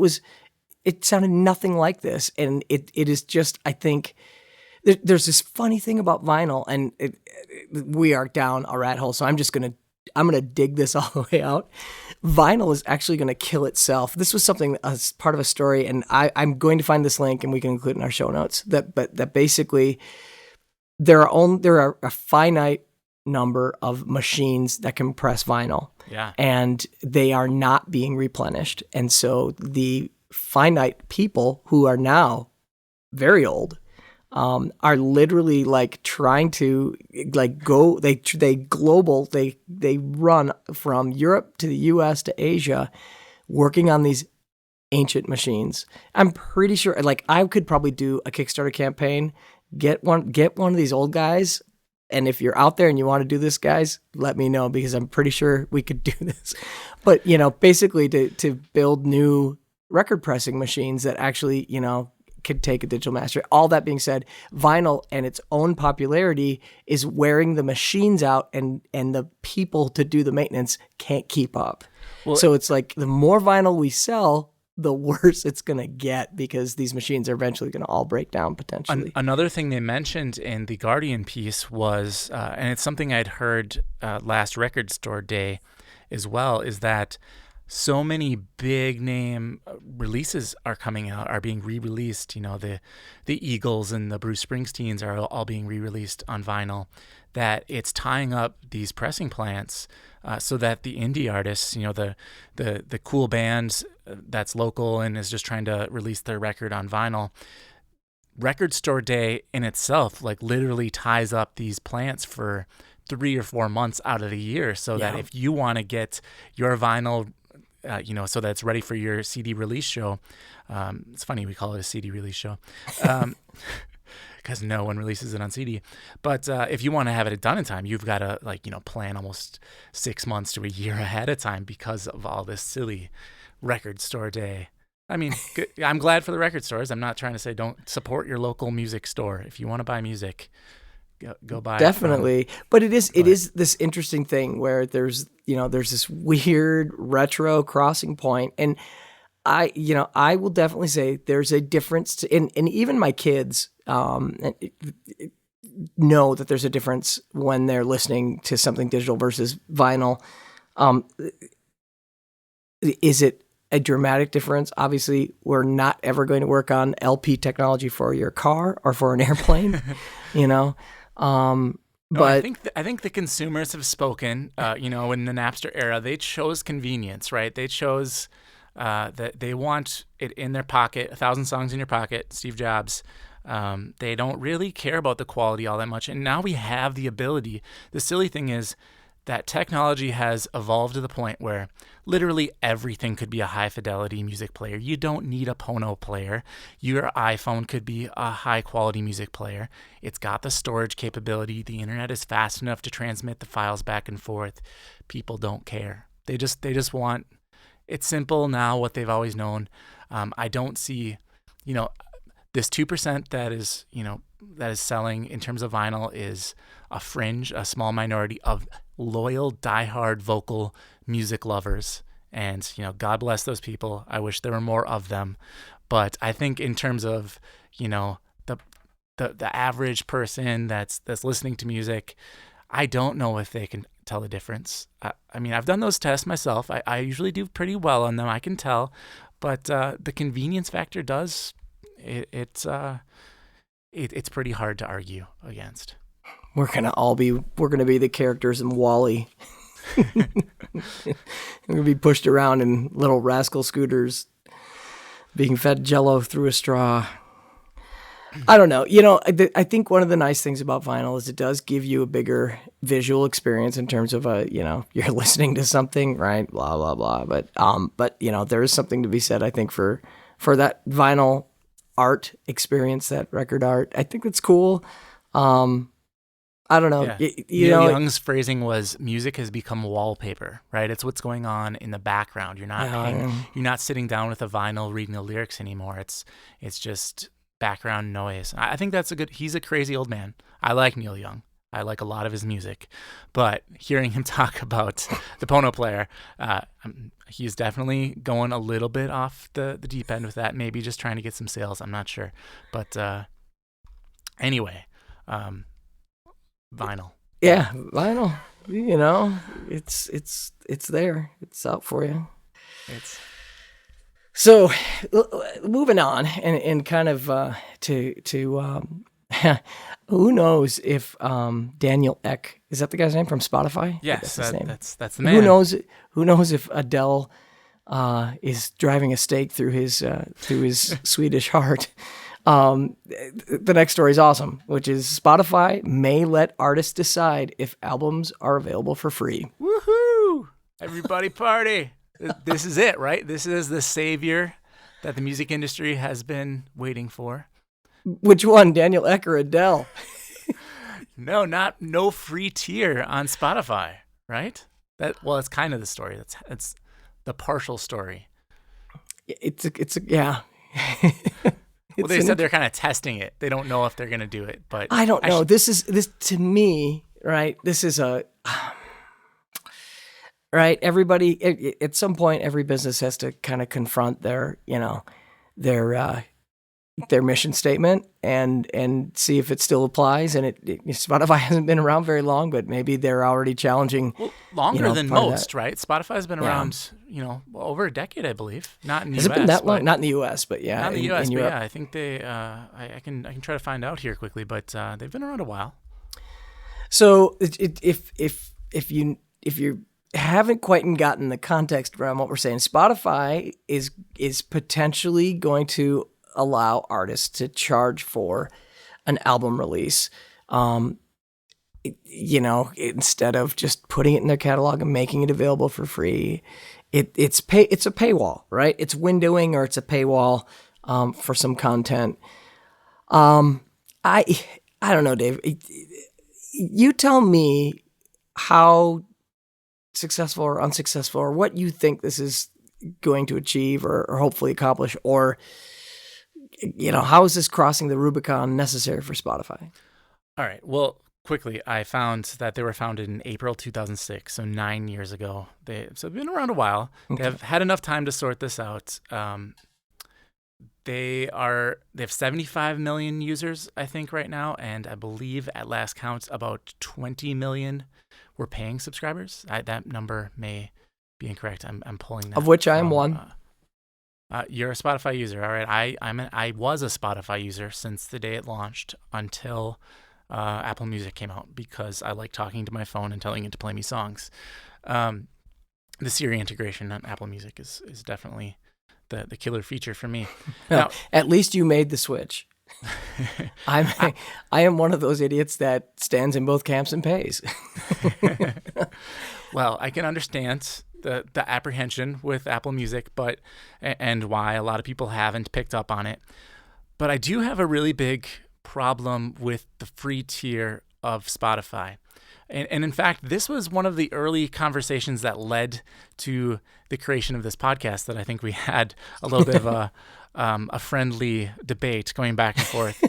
it sounded nothing like this. And it is just, I think there's this funny thing about vinyl, and we are down a rat hole. So I'm going to dig this all the way out. Vinyl is actually going to kill itself. This was something as part of a story, and I'm going to find this link and we can include it in our show notes that basically there are a finite number of machines that can press vinyl. Yeah. And they are not being replenished. And so the finite people who are now very old are literally like trying to like go, they run from Europe to the US to Asia working on these ancient machines. I'm pretty sure like I could probably do a Kickstarter campaign, get one of these old guys. And if you're out there and you want to do this, guys, let me know, because I'm pretty sure we could do this. But, basically to build new record pressing machines that actually, could take a digital master. All that being said, vinyl and its own popularity is wearing the machines out, and the people to do the maintenance can't keep up. Well, so it's like the more vinyl we sell, the worse it's going to get, because these machines are eventually going to all break down potentially. Another thing they mentioned in the Guardian piece was, and it's something I'd heard last Record Store Day as well, is that so many big name releases are coming out, are being re-released. The Eagles and the Bruce Springsteens are all being re-released on vinyl, that it's tying up these pressing plants so that the indie artists, the cool bands that's local and is just trying to release their record on vinyl, Record Store Day in itself like literally ties up these plants for 3 or 4 months out of the year, so that if you want to get your vinyl so that it's ready for your CD release show. It's funny we call it a CD release show because no one releases it on CD. But if you want to have it done in time, you've got to plan almost 6 months to a year ahead of time because of all this silly Record Store Day. I mean, I'm glad for the record stores. I'm not trying to say don't support your local music store. If you want to buy music, go buy definitely. But it is this interesting thing where there's this weird retro crossing point, and I will definitely say there's a difference and even my kids know that there's a difference when they're listening to something digital versus vinyl. Is it a dramatic difference? Obviously, we're not ever going to work on LP technology for your car or for an airplane, No, I But think I think the consumers have spoken. In the Napster era, they chose convenience, right? They chose that they want it in their pocket, 1,000 songs in your pocket. Steve Jobs. They don't really care about the quality all that much, and now we have the ability. The silly thing is that technology has evolved to the point where literally everything could be a high fidelity music player. You don't need a Pono player. Your iPhone could be a high quality music player. It's got the storage capability. The internet is fast enough to transmit the files back and forth. People don't care. They just want it's simple now, what they've always known. I don't see, this 2% that is selling in terms of vinyl is a fringe, a small minority of loyal, diehard vocal music lovers. And, God bless those people. I wish there were more of them. But I think in terms of, the average person that's listening to music, I don't know if they can tell the difference. I've done those tests myself. I usually do pretty well on them. I can tell. But the convenience factor does, it's pretty hard to argue against. we're gonna be the characters in Wall-E. We're gonna be pushed around in little rascal scooters, being fed Jello through a straw. I don't know. I think one of the nice things about vinyl is it does give you a bigger visual experience in terms of you're listening to something, right? Blah blah blah. But there is something to be said, I think, for that vinyl art experience, that record art. I think it's cool. I don't know. Yeah. Neil Young's phrasing was, music has become wallpaper, right? It's what's going on in the background. You're not sitting down with a vinyl reading the lyrics anymore. It's just background noise. I think he's a crazy old man. I like Neil Young. I like a lot of his music, but hearing him talk about the Pono player, he's definitely going a little bit off the deep end with that. Maybe just trying to get some sales. I'm not sure, but anyway, vinyl. Yeah, vinyl. It's there. It's out for you. So, moving on, and kind of to who knows if Daniel Ek, is that the guy's name from Spotify? Yes, that's the man. man. Who knows if Adele is driving a stake through his Swedish heart. The next story is awesome, which is Spotify may let artists decide if albums are available for free. Woohoo! Everybody party. This is it, right? This is the savior that the music industry has been waiting for. Which one, Daniel Ek or Adele? No free tier on Spotify, right? It's kind of the story. It's the partial story. Yeah. Well, they said they're kind of testing it. They don't know if they're going to do it, but I don't know. This to me, right? This is right. Everybody at some point, every business has to kind of confront their mission statement and see if it still applies. And Spotify hasn't been around very long, but maybe they're already challenging. Well, longer than most, right? Spotify's been around, over a decade, I believe. Not in the U.S. Has it been that long? Not in the U.S., but yeah. Not in the U.S., in but Europe. yeah, I think they. I can try to find out here quickly, but they've been around a while. So if you haven't quite gotten the context around what we're saying, Spotify is potentially going to allow artists to charge for an album release, instead of just putting it in their catalog and making it available for free. It's a paywall, right? It's windowing, or it's a paywall for some content. I don't know, Dave. You tell me how successful or unsuccessful, or what you think this is going to achieve or hopefully accomplish, or how is this crossing the Rubicon necessary for Spotify? All right. Well, quickly, I found that they were founded in April 2006, so 9 years ago. They've been around a while. Okay. They have had enough time to sort this out. They have 75 million users, I think, right now, and I believe at last count about 20 million were paying subscribers. That number may be incorrect. I'm pulling that. Of which I am one. You're a Spotify user, all right? I was a Spotify user since the day it launched until Apple Music came out because I like talking to my phone and telling it to play me songs. The Siri integration on Apple Music is definitely the killer feature for me. Now, at least you made the switch. I am one of those idiots that stands in both camps and pays. Well, I can understand the apprehension with Apple Music, and why a lot of people haven't picked up on it. But I do have a really big problem with the free tier of Spotify. And in fact, this was one of the early conversations that led to the creation of this podcast, that I think we had a little bit of a friendly debate going back and forth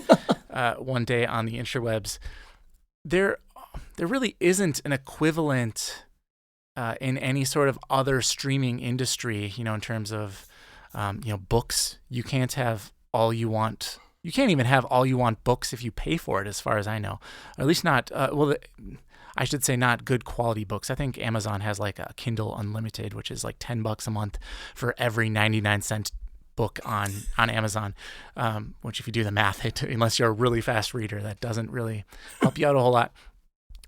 one day on the interwebs. There really isn't an equivalent in any sort of other streaming industry, in terms of, books. You can't have all you want. You can't even have all you want books if you pay for it, as far as I know. Or at least not, I should say not good quality books. I think Amazon has like a Kindle Unlimited, which is like $10 a month for every 99-cent book on Amazon, which if you do the math, unless you're a really fast reader, that doesn't really help you out a whole lot.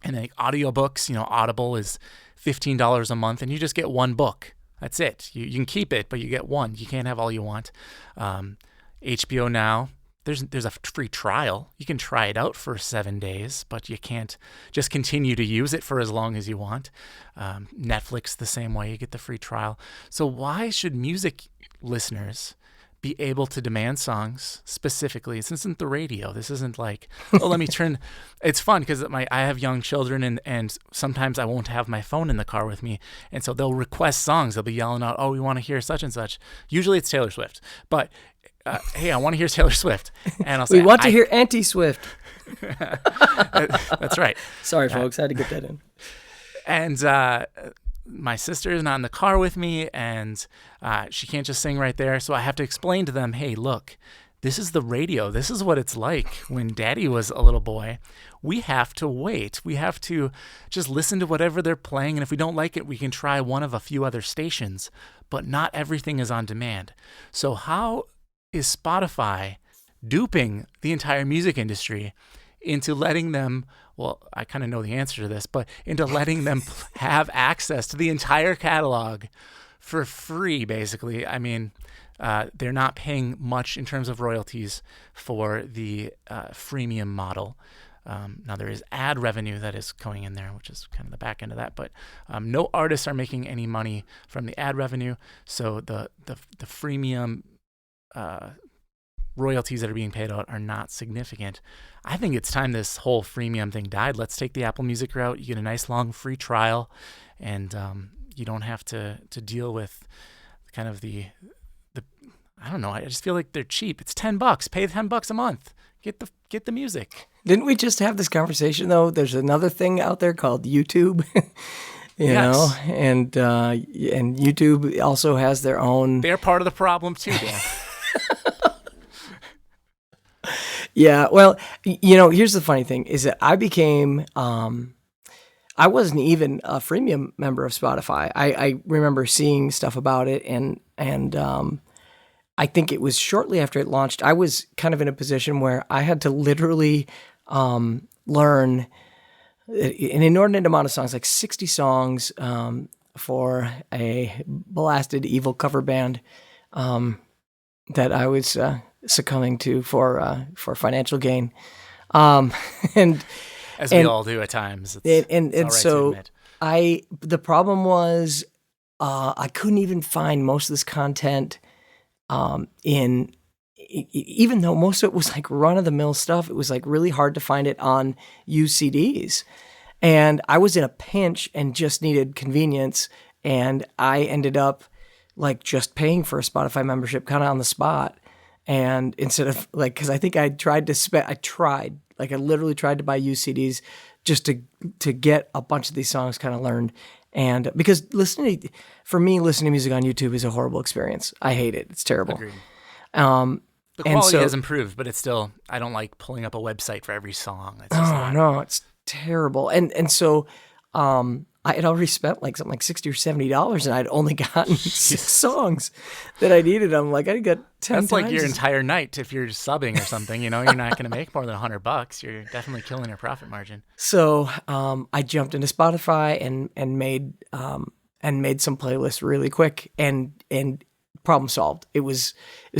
And then audiobooks, Audible is $15 a month, and you just get one book. That's it. You can keep it, but you get one. You can't have all you want. HBO Now, there's a free trial. You can try it out for 7 days, but you can't just continue to use it for as long as you want. Netflix, the same way. You get the free trial. So why should music listeners be able to demand songs specifically? This isn't the radio. This isn't like, let me turn. It's fun because I have young children, and sometimes I won't have my phone in the car with me. And so they'll request songs. They'll be yelling out, we want to hear such and such. Usually it's Taylor Swift. But hey, I want to hear Taylor Swift. And I'll say, we want to hear anti-Swift. That's right. Sorry, folks. I had to get that in. And my sister is not in the car with me, and she can't just sing right there. So I have to explain to them, hey, look, this is the radio. This is what it's like when Daddy was a little boy. We have to wait. We have to just listen to whatever they're playing. And if we don't like it, we can try one of a few other stations. But not everything is on demand. So how is Spotify duping the entire music industry into letting them, I kind of know the answer to this, but into letting them have access to the entire catalog for free, basically? I mean, they're not paying much in terms of royalties for the freemium model. Now, there is ad revenue that is going in there, which is kind of the back end of that, but no artists are making any money from the ad revenue, so the freemium royalties that are being paid out are not significant. I think it's time this whole freemium thing died. Let's take the Apple Music route. You get a nice long free trial, and you don't have to deal with kind of the I don't know. I just feel like they're cheap. It's $10. Pay $10 a month. Get the music. Didn't we just have this conversation though? There's another thing out there called YouTube. You know, and YouTube also has their own. They're part of the problem too, Dan. Yeah, well, here's the funny thing is that I became, I wasn't even a freemium member of Spotify. I remember seeing stuff about it, and I think it was shortly after it launched. I was kind of in a position where I had to literally learn an inordinate amount of songs, like 60 songs for a blasted evil cover band that I was succumbing to for financial gain, and as we all do at times. And so the problem was I couldn't even find most of this content even though most of it was like run of the mill stuff. It was like really hard to find it on used CDs, and I was in a pinch and just needed convenience, and I ended up like just paying for a Spotify membership kind of on the spot. And instead of because I think I literally tried to buy used CDs just to get a bunch of these songs kind of learned. And because listening to music on YouTube is a horrible experience. I hate it. It's terrible. Agreed. The quality has improved, but it's still, I don't like pulling up a website for every song. It's terrible. And so I had already spent like something like $60 or $70, and I'd only gotten 6 songs that I needed. I'm like, I got 10 That's like your times. entire night. If you're subbing or something, you're not going to make more than $100. You're definitely killing your profit margin. So I jumped into Spotify and made some playlists really quick, and problem solved. It was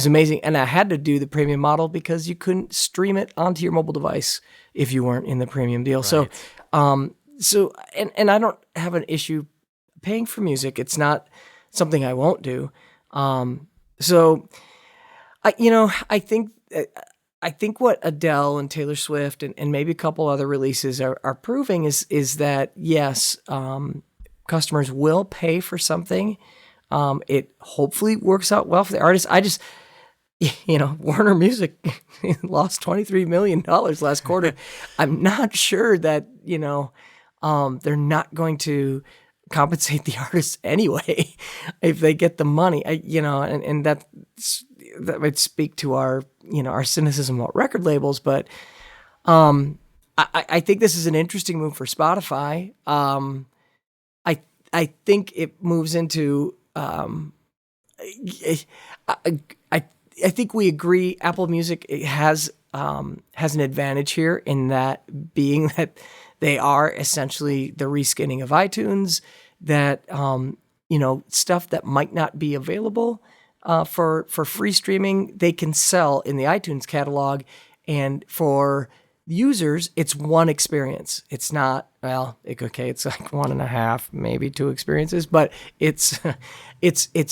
amazing, and I had to do the premium model because you couldn't stream it onto your mobile device if you weren't in the premium deal. Right. So and I don't have an issue paying for music. It's not something I won't do. So I think what Adele and Taylor Swift and maybe a couple other releases are proving is that yes, customers will pay for something. It hopefully works out well for the artist. I just, Warner Music lost $23 million last quarter. I'm not sure that, they're not going to compensate the artists anyway if they get the money. And that might speak to our cynicism about record labels, but I think this is an interesting move for Spotify. I think it moves into I think we agree Apple Music has an advantage here in that being that they are essentially the reskinning of iTunes, that stuff that might not be available for free streaming, they can sell in the iTunes catalog, and for users, it's one experience. It's not, it's like 1.5, maybe 2 experiences, but it's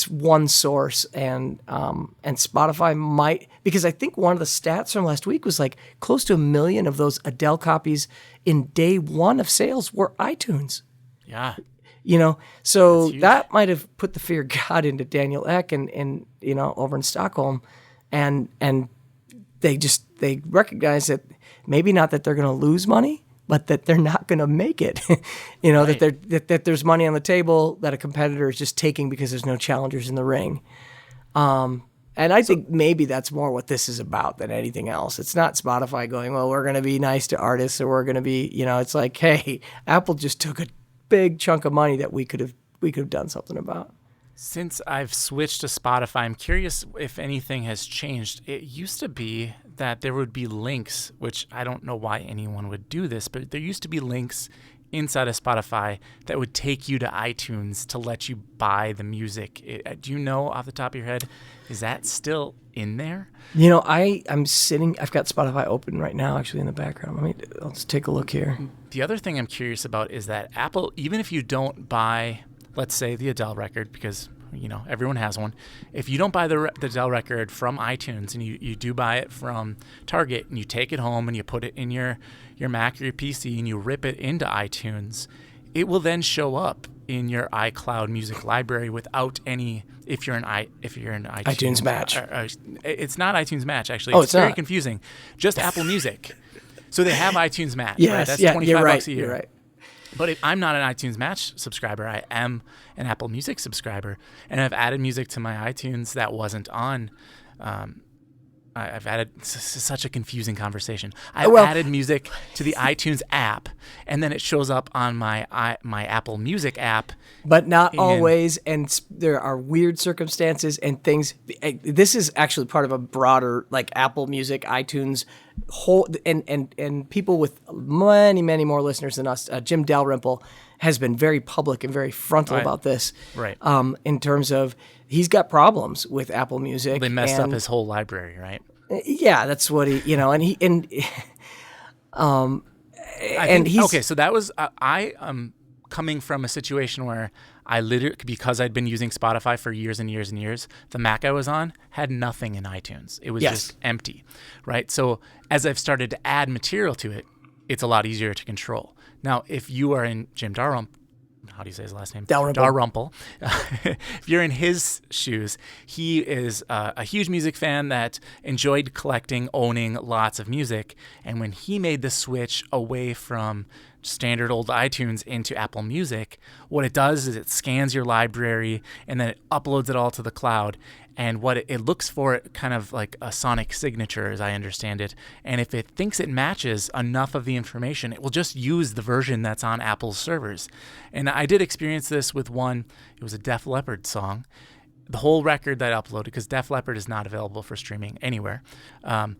one source. And Spotify might, because I think one of the stats from last week was like close to 1 million of those Adele copies in day 1 of sales were iTunes. Yeah. So that might have put the fear of God into Daniel Ek and over in Stockholm, and they recognize that maybe not that they're going to lose money, but that they're not going to make it. Right. that there's money on the table that a competitor is just taking because there's no challengers in the ring. And I think maybe that's more what this is about than anything else. It's not Spotify going, well, we're going to be nice to artists, or we're going to be, it's like, hey, Apple just took a big chunk of money that we could have done something about. Since I've switched to Spotify, I'm curious if anything has changed. It used to be that there would be links, which I don't know why anyone would do this, but there used to be links inside of Spotify that would take you to iTunes to let you buy the music. Do you know off the top of your head, is that still in there? I'm sitting, I've got Spotify open right now, actually, in the background. I'll just take a look here. The other thing I'm curious about is that Apple, even if you don't buy, let's say, the Adele record, because everyone has one. If you don't buy the Adele record from iTunes, and you do buy it from Target, and you take it home and you put it in your Mac or your PC and you rip it into iTunes, it will then show up in your iCloud music library without any. If you're in iTunes Match, it's not iTunes Match actually. Oh, it's very not. confusing. Just Apple Music. So they have iTunes Match. Yes, right? That's yeah, $25 you're right, a year. You're right. But if I'm not an iTunes Match subscriber, I am an Apple Music subscriber, and I've added music to my iTunes that wasn't on. I've added such a confusing conversation. I've added music to the iTunes app, and then it shows up on my Apple Music app. But not always, and there are weird circumstances and things. This is actually part of a broader, like, Apple Music, iTunes whole, and people with many, many more listeners than us. Jim Dalrymple has been very public and very frontal about this. Right. In terms of he's got problems with Apple Music. Well, they messed up his whole library, right? Yeah, that's what he, okay, so that was I am coming from a situation where I literally, because I'd been using Spotify for years and years and years, the Mac I was on had nothing in iTunes. It was just empty, right? So as I've started to add material to it, it's a lot easier to control. Now, if you are in Jim Dalrymple, how do you say his last name? Dalrymple. If you're in his shoes, he is a huge music fan that enjoyed collecting, owning lots of music. And when he made the switch away from standard old iTunes into Apple Music, what it does is it scans your library and then it uploads it all to the cloud. And what it looks for, kind of like a sonic signature, as I understand it. And if it thinks it matches enough of the information, it will just use the version that's on Apple's servers. And I did experience this with one. It was a Def Leppard song. The whole record that I uploaded, because Def Leppard is not available for streaming anywhere. And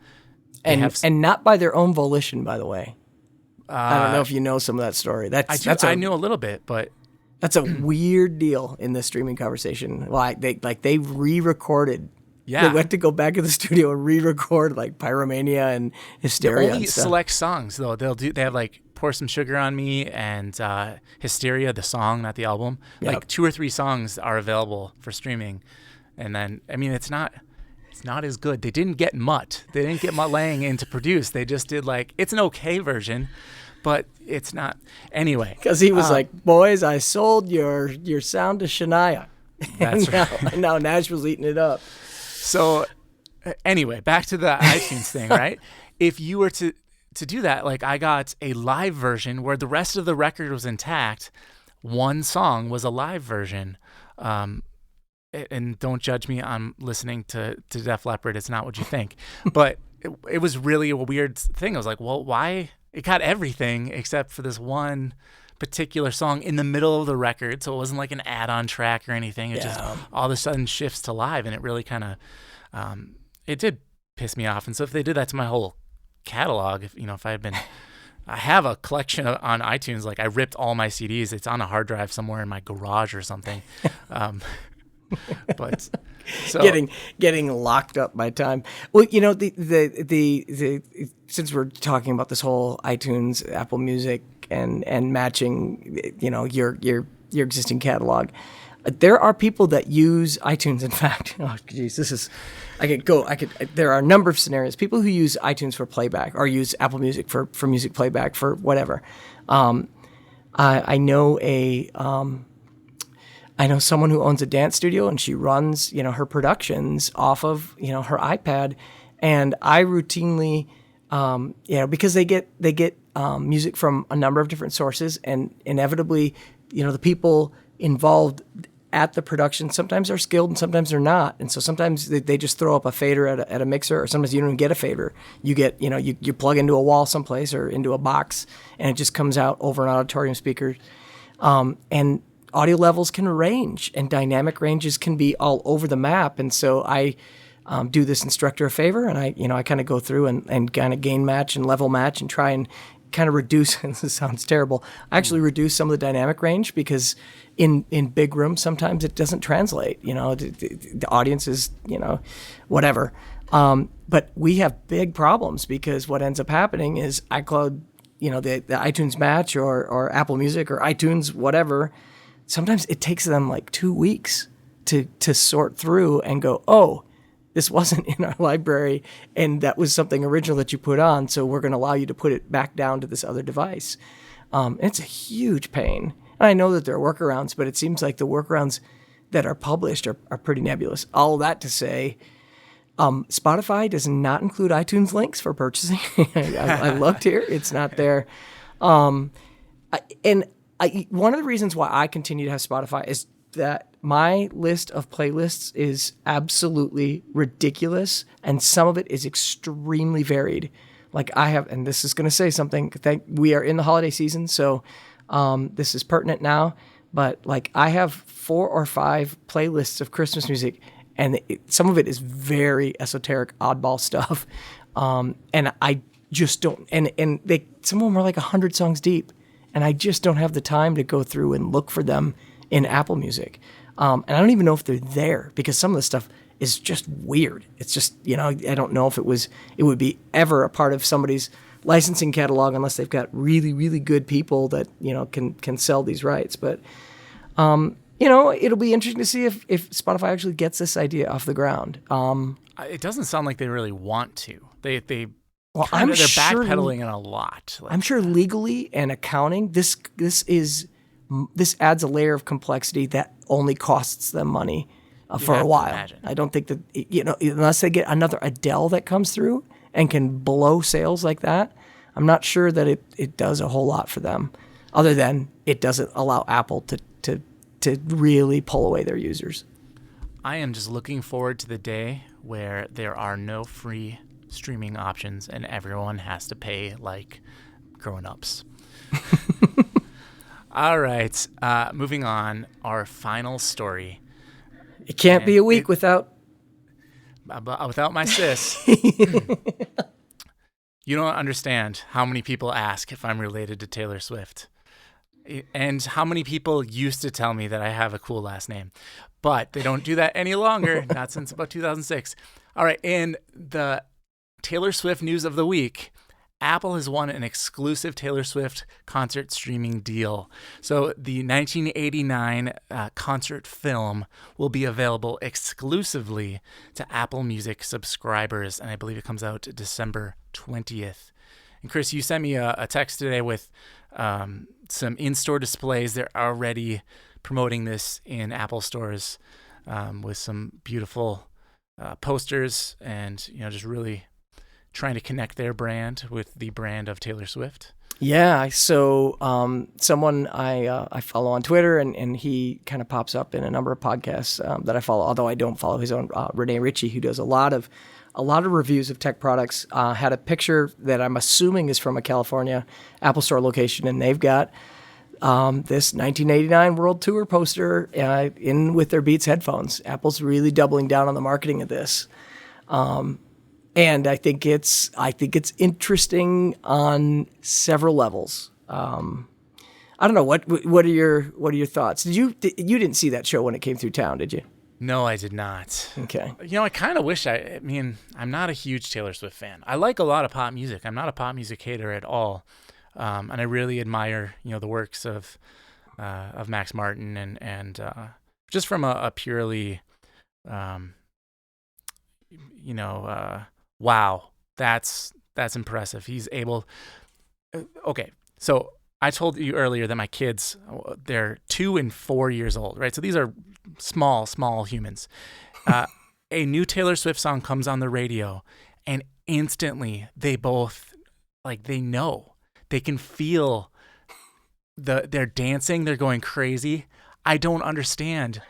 not by their own volition, by the way. I don't know if you know some of that story. I knew a little bit, but that's a weird deal in the streaming conversation. They re-recorded. Yeah, they went to go back to the studio and re-record like Pyromania and Hysteria. Only select songs though. They have like Pour Some Sugar on Me and Hysteria, the song, not the album. Yep. Like 2 or 3 songs are available for streaming, and then it's not as good. They didn't get Mutt. They didn't get Mutt Lange in to produce. They just did it's an okay version. But it's not. Anyway. Because he was like, boys, I sold your sound to Shania. That's right. And now Nashville's eating it up. So anyway, back to the iTunes thing, right? If you were to do that, I got a live version where the rest of the record was intact. One song was a live version. And don't judge me on listening to Def Leppard. It's not what you think. But it was really a weird thing. I was like, well, why? It got everything except for this one particular song in the middle of the record, so it wasn't like an add-on track or anything. It just all of a sudden shifts to live, and it really kind of it did piss me off. And so if they did that to my whole catalog, if I had been, I have a collection on iTunes. I ripped all my CDs. It's on a hard drive somewhere in my garage or something. But so getting locked up by time. Well, the since we're talking about this whole iTunes, Apple Music, and matching, your existing catalog, there are people that use iTunes. In fact, oh geez, there are a number of scenarios. People who use iTunes for playback or use Apple Music for music playback for whatever. I know someone who owns a dance studio, and she runs, her productions off of, her iPad. And I routinely, because they get music from a number of different sources, and inevitably, the people involved at the production sometimes are skilled and sometimes they're not. And so sometimes they just throw up a fader at a mixer, or sometimes you don't even get a fader. You get, you plug into a wall someplace or into a box, and it just comes out over an auditorium speaker. And audio levels can range, and dynamic ranges can be all over the map. And so I do this instructor a favor, and I kind of go through and kind of gain match and level match and try and kind of reduce, and this sounds terrible, I actually reduce some of the dynamic range, because in big rooms sometimes it doesn't translate. The audience is, whatever. But we have big problems, because what ends up happening is iCloud, the iTunes Match or Apple Music or iTunes, whatever, sometimes it takes them 2 weeks to sort through and go, oh, this wasn't in our library, and that was something original that you put on, so we're going to allow you to put it back down to this other device. It's a huge pain. And I know that there are workarounds, but it seems like the workarounds that are published are pretty nebulous. All that to say, Spotify does not include iTunes links for purchasing. I looked here. It's not there. One of the reasons why I continue to have Spotify is that my list of playlists is absolutely ridiculous, and some of it is extremely varied. I have, and this is going to say something, we are in the holiday season, so this is pertinent now, but I have 4 or 5 playlists of Christmas music, and some of it is very esoteric, oddball stuff, and I just don't, and some of them are 100 songs deep, and I just don't have the time to go through and look for them in Apple Music. And I don't even know if they're there, because some of the stuff is just weird. It's just, I don't know if it would be ever a part of somebody's licensing catalog unless they've got really, really good people that, can sell these rights. But, it'll be interesting to see if Spotify actually gets this idea off the ground. It doesn't sound like they really want to. They're sure backpedaling in a lot. I'm sure legally and accounting, this adds a layer of complexity that only costs them money for a while. I don't think that, unless they get another Adele that comes through and can blow sales like that, I'm not sure that it does a whole lot for them, other than it doesn't allow Apple to really pull away their users. I am just looking forward to the day where there are no free streaming options and everyone has to pay like grown-ups. All right, moving on. Our final story. It can't be a week without my sis. You don't understand how many people ask if I'm related to Taylor Swift. And how many people used to tell me that I have a cool last name. But they don't do that any longer, not since about 2006. All right, in the Taylor Swift news of the week, Apple has won an exclusive Taylor Swift concert streaming deal. So the 1989 concert film will be available exclusively to Apple Music subscribers, and I believe it comes out December 20th. And Chris, you sent me a text today with some in-store displays. They're already promoting this in Apple stores with some beautiful posters and, just really trying to connect their brand with the brand of Taylor Swift. Yeah, so someone I follow on Twitter, and he kind of pops up in a number of podcasts that I follow, although I don't follow his own, Renee Ritchie, who does a lot of reviews of tech products, had a picture that I'm assuming is from a California Apple Store location, and they've got this 1989 World Tour poster in with their Beats headphones. Apple's really doubling down on the marketing of this. And I think it's interesting on several levels. I don't know what are your thoughts? You didn't see that show when it came through town, did you? No, I did not. Okay. I kind of wish I mean, I'm not a huge Taylor Swift fan. I like a lot of pop music. I'm not a pop music hater at all. And I really admire, the works of Max Martin and just from a purely, wow, that's impressive. He's able. Okay, so I told you earlier that my kids, they're 2 and 4 years old, right? So these are small humans. A new Taylor Swift song comes on the radio, and instantly they both, they know. They can feel they're dancing, they're going crazy. I don't understand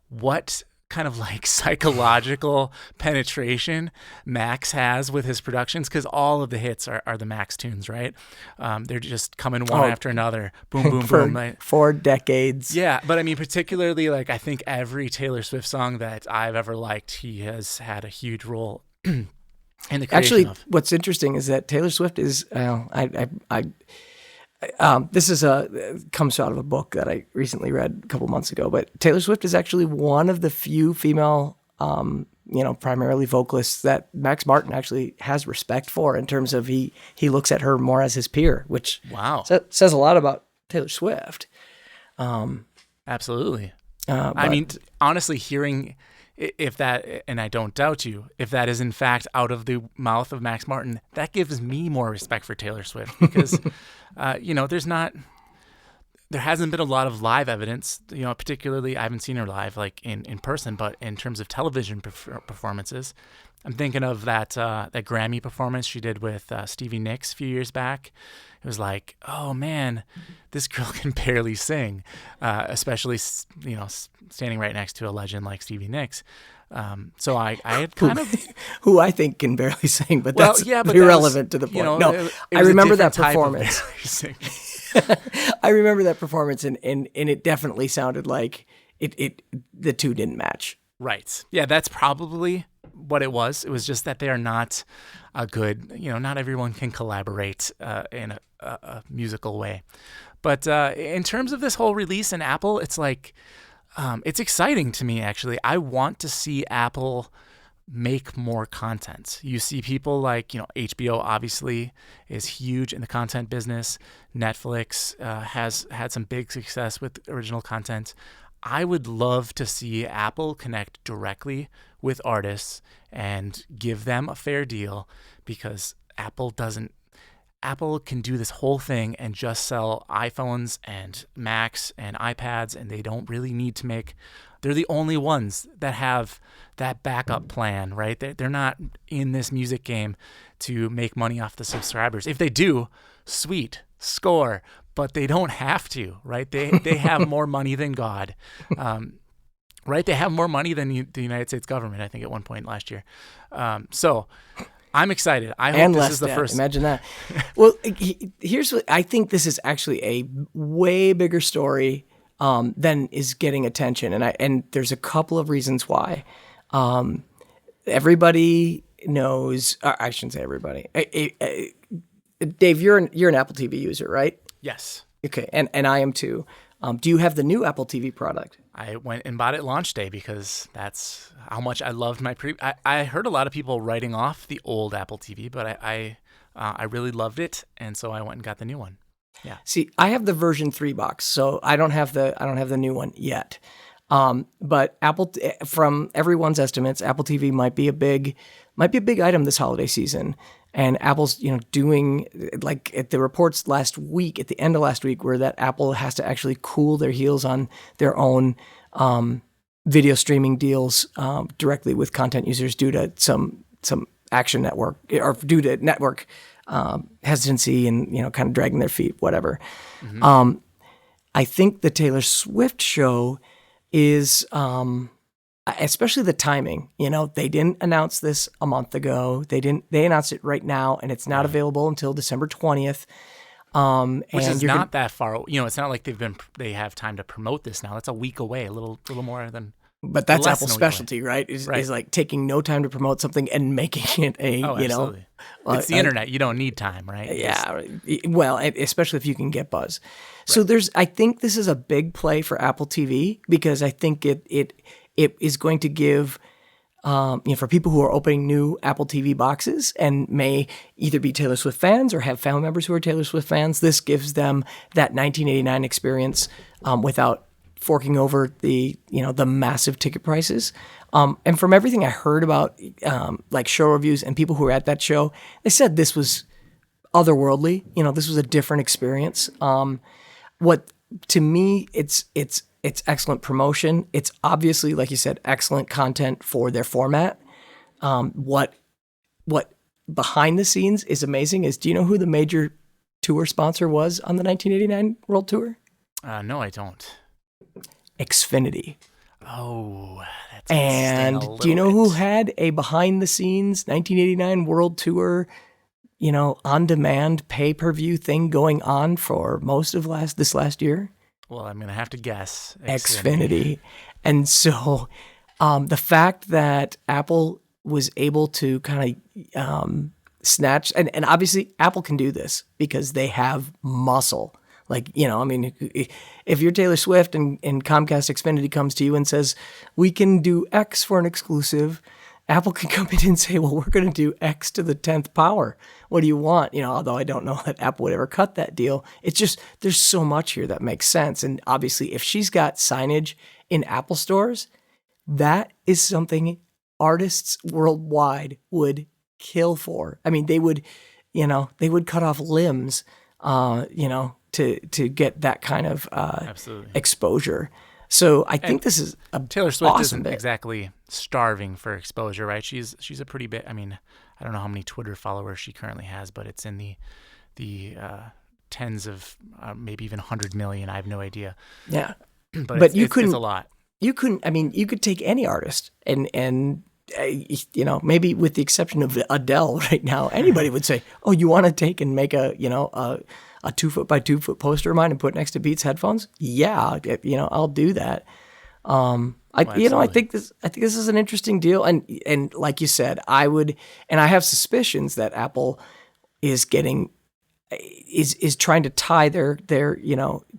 what kind of psychological penetration Max has with his productions, because all of the hits are the Max tunes, right? They're just coming one after another, boom, boom, boom. For decades. Yeah, but I mean, particularly, I think every Taylor Swift song that I've ever liked, he has had a huge role in the creation Actually, of. what's interesting is that Taylor Swift is, this comes out of a book that I recently read a couple months ago, but Taylor Swift is actually one of the few female, primarily vocalists that Max Martin actually has respect for, in terms of he looks at her more as his peer, which says a lot about Taylor Swift. Absolutely. I mean, honestly, hearing if that, and I don't doubt you, if that is in fact out of the mouth of Max Martin, that gives me more respect for Taylor Swift, because, there hasn't been a lot of live evidence, particularly I haven't seen her live in person, but in terms of television performances, I'm thinking of that Grammy performance she did with Stevie Nicks a few years back. It was like, oh man, this girl can barely sing, especially, standing right next to a legend like Stevie Nicks. So I had kind of who I think can barely sing, but that's irrelevant to the point. I remember that performance. I remember that performance, and it definitely sounded like the two didn't match. Right. Yeah, that's probably what it was. It was just that they are not a good, not everyone can collaborate in a musical way. But in terms of this whole release in Apple, it's it's exciting to me, actually. I want to see Apple make more content. You see people HBO obviously is huge in the content business. Netflix has had some big success with original content. I would love to see Apple connect directly with artists and give them a fair deal, because Apple can do this whole thing and just sell iPhones and Macs and iPads, and they don't really need to they're the only ones that have that backup plan, right? They're not in this music game to make money off the subscribers. If they do, sweet, score, but they don't have to, right? They have more money than God. Right? They have more money than the United States government, I think, at one point last year. So I'm excited. I hope this is the first. Imagine that. Well, here's what I think. This is actually a way bigger story than is getting attention, and there's a couple of reasons why. Everybody knows. I shouldn't say everybody. Dave, you're an Apple TV user, right? Yes. Okay, and I am too. Do you have the new Apple TV product? I went and bought it launch day because that's how much I loved my I heard a lot of people writing off the old Apple TV, but I really loved it, and so I went and got the new one. Yeah. See, I have the version 3 box, so I don't have the new one yet. But Apple, from everyone's estimates, Apple TV might be a big item this holiday season. And Apple's, doing, like at the reports last week, at the end of last week, where that Apple has to actually cool their heels on their own video streaming deals directly with content users due to some action network, or due to network hesitancy and, kind of dragging their feet, whatever. Mm-hmm. I think the Taylor Swift show is... especially the timing, they didn't announce this a month ago. They announced it right now, and it's not available until December 20th. Which is not that far. It's not like they have time to promote this now. That's a week away, a little more than. But that's Apple's specialty, right? Is like taking no time to promote something and making it absolutely. It's the internet. You don't need time, right? Yeah. Well, especially if you can get buzz. Right. So I think this is a big play for Apple TV, because I think it is going to give, for people who are opening new Apple TV boxes and may either be Taylor Swift fans or have family members who are Taylor Swift fans, this gives them that 1989 experience without forking over the massive ticket prices. And from everything I heard about, like show reviews and people who were at that show, they said this was otherworldly. This was a different experience. To me, it's excellent promotion. It's obviously, like you said, excellent content for their format. What behind the scenes is amazing is, do you know who the major tour sponsor was on the 1989 World Tour? No, I don't. Xfinity. Oh, that's and do you know who had a behind the scenes 1989 World Tour, on demand pay-per-view thing going on for most of this last year? Well, I'm going to have to guess. Xfinity. And so the fact that Apple was able to kind of snatch, and obviously Apple can do this because they have muscle. Like, if you're Taylor Swift and Comcast Xfinity comes to you and says, we can do X for an exclusive, Apple can come in and say, well, we're going to do X to the 10th power. What do you want? Although I don't know that Apple would ever cut that deal. It's just, there's so much here that makes sense. And obviously, if she's got signage in Apple stores, that is something artists worldwide would kill for. I mean, they would cut off limbs, to get that kind of exposure. So I think this is a Taylor Swift awesome isn't exactly starving for exposure, right? She's a pretty big. I mean, I don't know how many Twitter followers she currently has, but it's in the tens of maybe even 100 million. I have no idea. Yeah, but it's a lot. You couldn't. I mean, you could take any artist and maybe with the exception of Adele right now, anybody would say, "Oh, you want to take and make a 2-foot by 2-foot poster of mine and put it next to Beats headphones?" Yeah, I'll do that. I think this is an interesting deal, and like you said, I have suspicions that Apple is trying to tie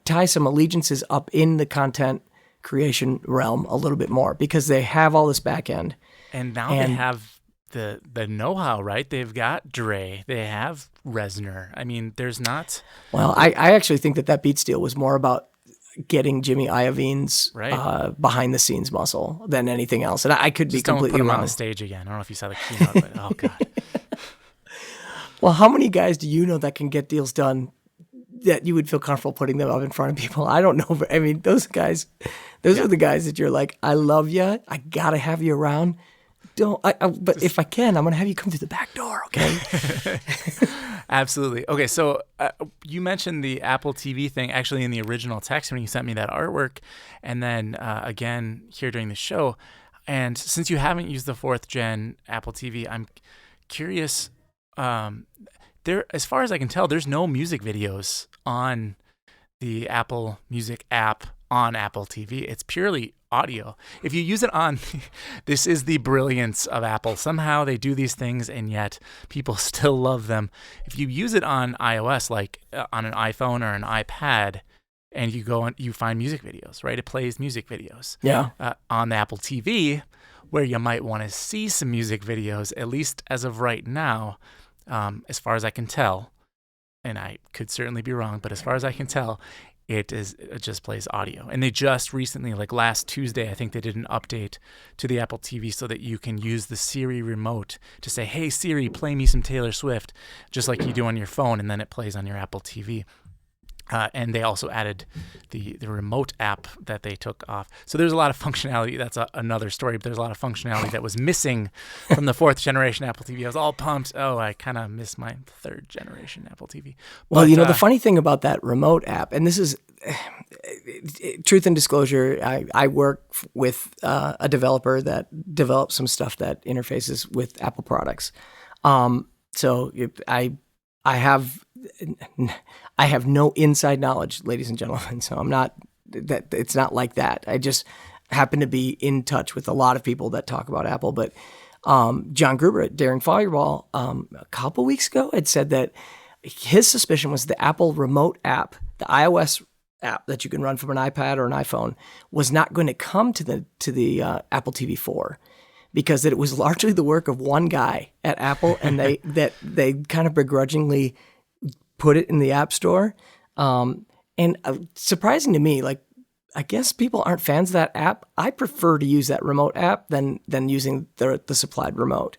tie some allegiances up in the content creation realm a little bit more, because they have all this back end. And now they have the know-how, right? They've got Dre, they have Reznor. I mean, there's not. Well, I actually think that Beats deal was more about getting Jimmy Iovine's behind the scenes muscle than anything else. And I could be completely wrong. Don't put him wrong on the stage again. I don't know if you saw the keynote, but oh god. Well, how many guys do you know that can get deals done that you would feel comfortable putting them up in front of people? I don't know. But I mean, those guys, are the guys that you're like, I love you. I got to have you around. don't. But if I can, I'm going to have you come through the back door, okay? Absolutely. Okay, so you mentioned the Apple TV thing actually in the original text when you sent me that artwork, and then again here during the show. And since you haven't used the 4th gen Apple TV, I'm curious. As far as I can tell, there's no music videos on the Apple Music app on Apple TV. It's purely audio. If you use it on, this is the brilliance of Apple. Somehow they do these things and yet people still love them. If you use it on iOS, like on an iPhone or an iPad, and you go and you find music videos, right? It plays music videos. Yeah. On the Apple TV, where you might want to see some music videos, at least as of right now, as far as I can tell, and I could certainly be wrong, but as far as I can tell, it just plays audio. And they just recently, like last Tuesday, I think they did an update to the Apple TV so that you can use the Siri remote to say, hey, Siri, play me some Taylor Swift, just like you do on your phone, and then it plays on your Apple TV. And they also added the remote app that they took off. So there's a lot of functionality. That's another story, but there's a lot of functionality that was missing from the 4th generation Apple TV. I was all pumped. Oh, I kind of miss my 3rd generation Apple TV. Well, the funny thing about that remote app, and this is truth and disclosure, I work with a developer that develops some stuff that interfaces with Apple products. So I have no inside knowledge, ladies and gentlemen. So it's not like that. I just happen to be in touch with a lot of people that talk about Apple. But John Gruber at Daring Fireball a couple weeks ago had said that his suspicion was the Apple remote app, the iOS app that you can run from an iPad or an iPhone, was not going to come to the Apple TV 4. Because it was largely the work of one guy at Apple, and they kind of begrudgingly put it in the App Store. And surprising to me, like, I guess people aren't fans of that app. I prefer to use that remote app than using the supplied remote.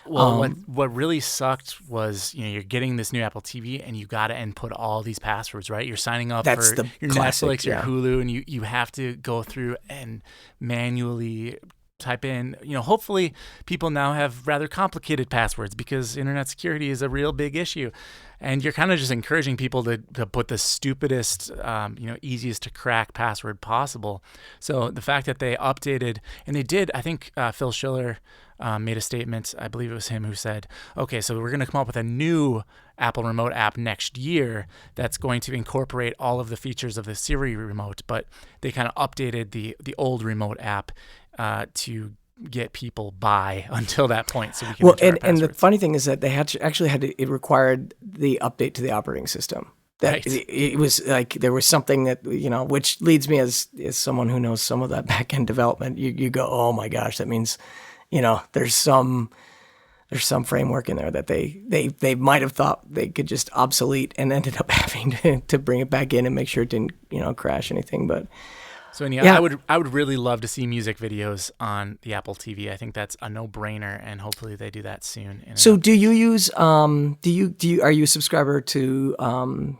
Well, what really sucked was, you're getting this new Apple TV and you got to input all these passwords, right? You're signing up for your classic, Netflix, your Hulu, and you have to go through and manually type in, hopefully people now have rather complicated passwords because internet security is a real big issue. And you're kind of just encouraging people to put the stupidest, easiest to crack password possible. So the fact that they updated, and they did, I think Phil Schiller made a statement, I believe it was him who said, okay, so we're going to come up with a new Apple remote app next year that's going to incorporate all of the features of the Siri remote, but they kind of updated the old remote app to get people by until that point, so we can and the funny thing is that they it required the update to the operating system. That right. It was like there was something that which leads me as someone who knows some of that back end development. You go, oh my gosh, that means there's some framework in there that they might have thought they could just obsolete and ended up having to bring it back in and make sure it didn't crash anything, but. So yeah, I would really love to see music videos on the Apple TV. I think that's a no-brainer, and hopefully they do that soon. So do you use are you a subscriber to I'm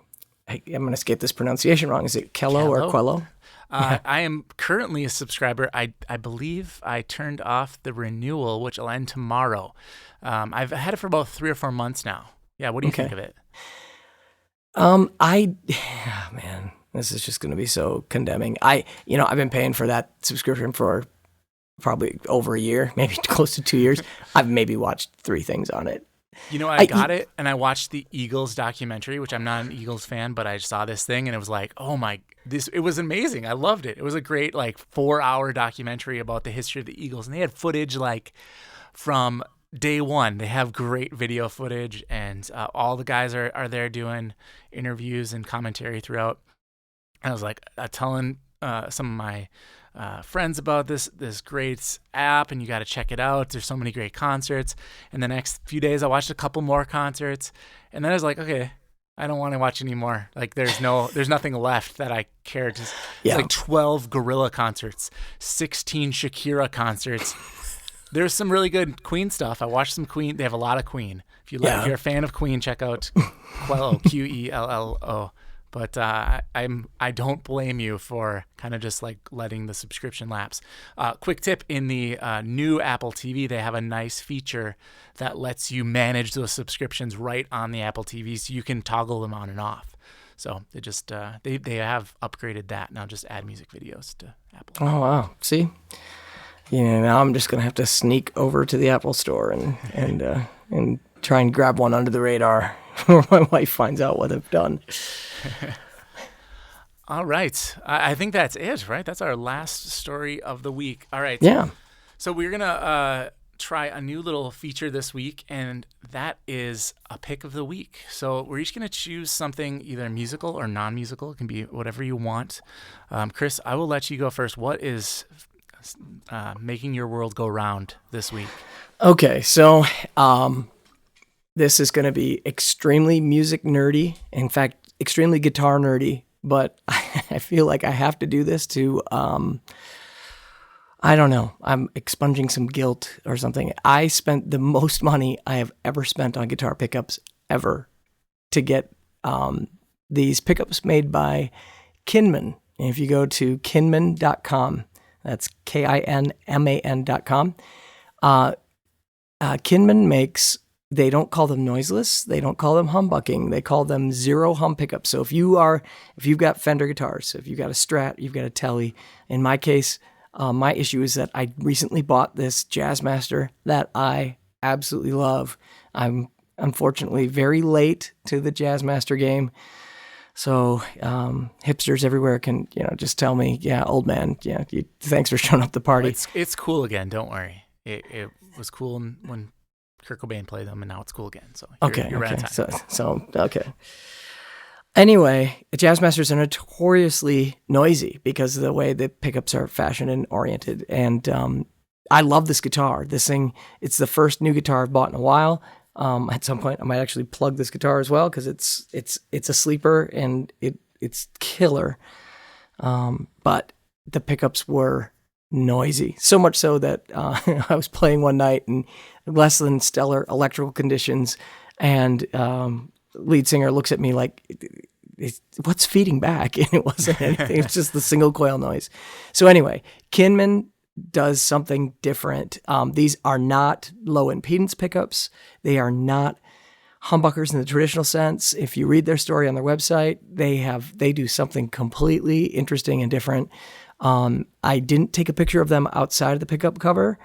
going to get this pronunciation wrong. Is it Kello or Quello? I am currently a subscriber. I believe I turned off the renewal, which will end tomorrow. I've had it for about 3 or 4 months now. Yeah, what do you think of it? Man. This is just going to be so condemning. I've been paying for that subscription for probably over a year, maybe close to 2 years. I've maybe watched 3 things on it. I got it, and I watched the Eagles documentary, which I'm not an Eagles fan, but I saw this thing, and it was like, oh my, it was amazing. I loved it. It was a great 4-hour documentary about the history of the Eagles, and they had footage from day one. They have great video footage, and all the guys are there doing interviews and commentary throughout. I was telling some of my friends about this great app, and you got to check it out. There's so many great concerts. And the next few days, I watched a couple more concerts, and then I was like, okay, I don't want to watch anymore. There's nothing left that I care to. Yeah. 12 Gorilla concerts, 16 Shakira concerts. There's some really good Queen stuff. I watched some Queen. They have a lot of Queen. If you're a fan of Queen, check out Quello, Quello. But I don't blame you for kind of just like letting the subscription lapse. Quick tip: in the new Apple TV, they have a nice feature that lets you manage those subscriptions right on the Apple TV, so you can toggle them on and off. So they just they have upgraded that now. Just add music videos to Apple. Oh wow! See, now I'm just gonna have to sneak over to the Apple Store and try and grab one under the radar before my wife finds out what I've done. All right. I think that's it, right? That's our last story of the week. All right. Yeah. So we're going to try a new little feature this week, and that is a pick of the week. So we're each going to choose something either musical or non-musical. It can be whatever you want. Chris, I will let you go first. What is making your world go round this week? Okay. So this is going to be extremely music nerdy. In fact, extremely guitar nerdy. But I feel like I have to do this to, I don't know, I'm expunging some guilt or something. I spent the most money I have ever spent on guitar pickups ever to get these pickups made by Kinman. And if you go to kinman.com, that's KINMAN.com, Kinman makes... They don't call them noiseless. They don't call them humbucking. They call them zero hum pickups. So if you've got Fender guitars, if you've got a Strat, you've got a Tele. In my case, my issue is that I recently bought this Jazzmaster that I absolutely love. I'm unfortunately very late to the Jazzmaster game. So hipsters everywhere can, just tell me, yeah, old man, yeah, thanks for showing up the party. It's cool again. Don't worry. It was cool when Kurt Cobain played them, and now it's cool again. So you're right on time. So okay. Anyway, Jazzmasters are notoriously noisy because of the way the pickups are fashioned and oriented. And I love this guitar. This thing, it's the first new guitar I've bought in a while. At some point, I might actually plug this guitar as well because it's a sleeper and it's killer. But the pickups were noisy, so much so that I was playing one night in less than stellar electrical conditions, and lead singer looks at me like, what's feeding back? And it wasn't anything. It's just the single coil noise. So anyway, Kinman does something different. These are not low impedance pickups. They are not humbuckers in the traditional sense. If you read their story on their website, they do something completely interesting and different. I didn't take a picture of them outside of the pickup cover,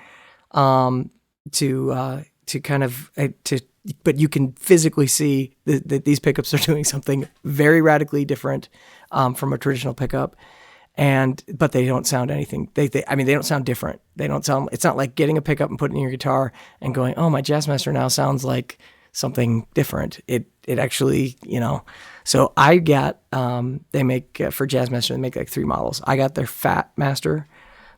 but you can physically see that these pickups are doing something very radically different, from a traditional pickup. But they don't sound anything. They don't sound different. They don't sound, it's not like getting a pickup and putting it in your guitar and going, oh, my Jazzmaster now sounds like something different. It actually, so I got, they make, for Jazzmaster, they make like 3 models. I got their Fat Master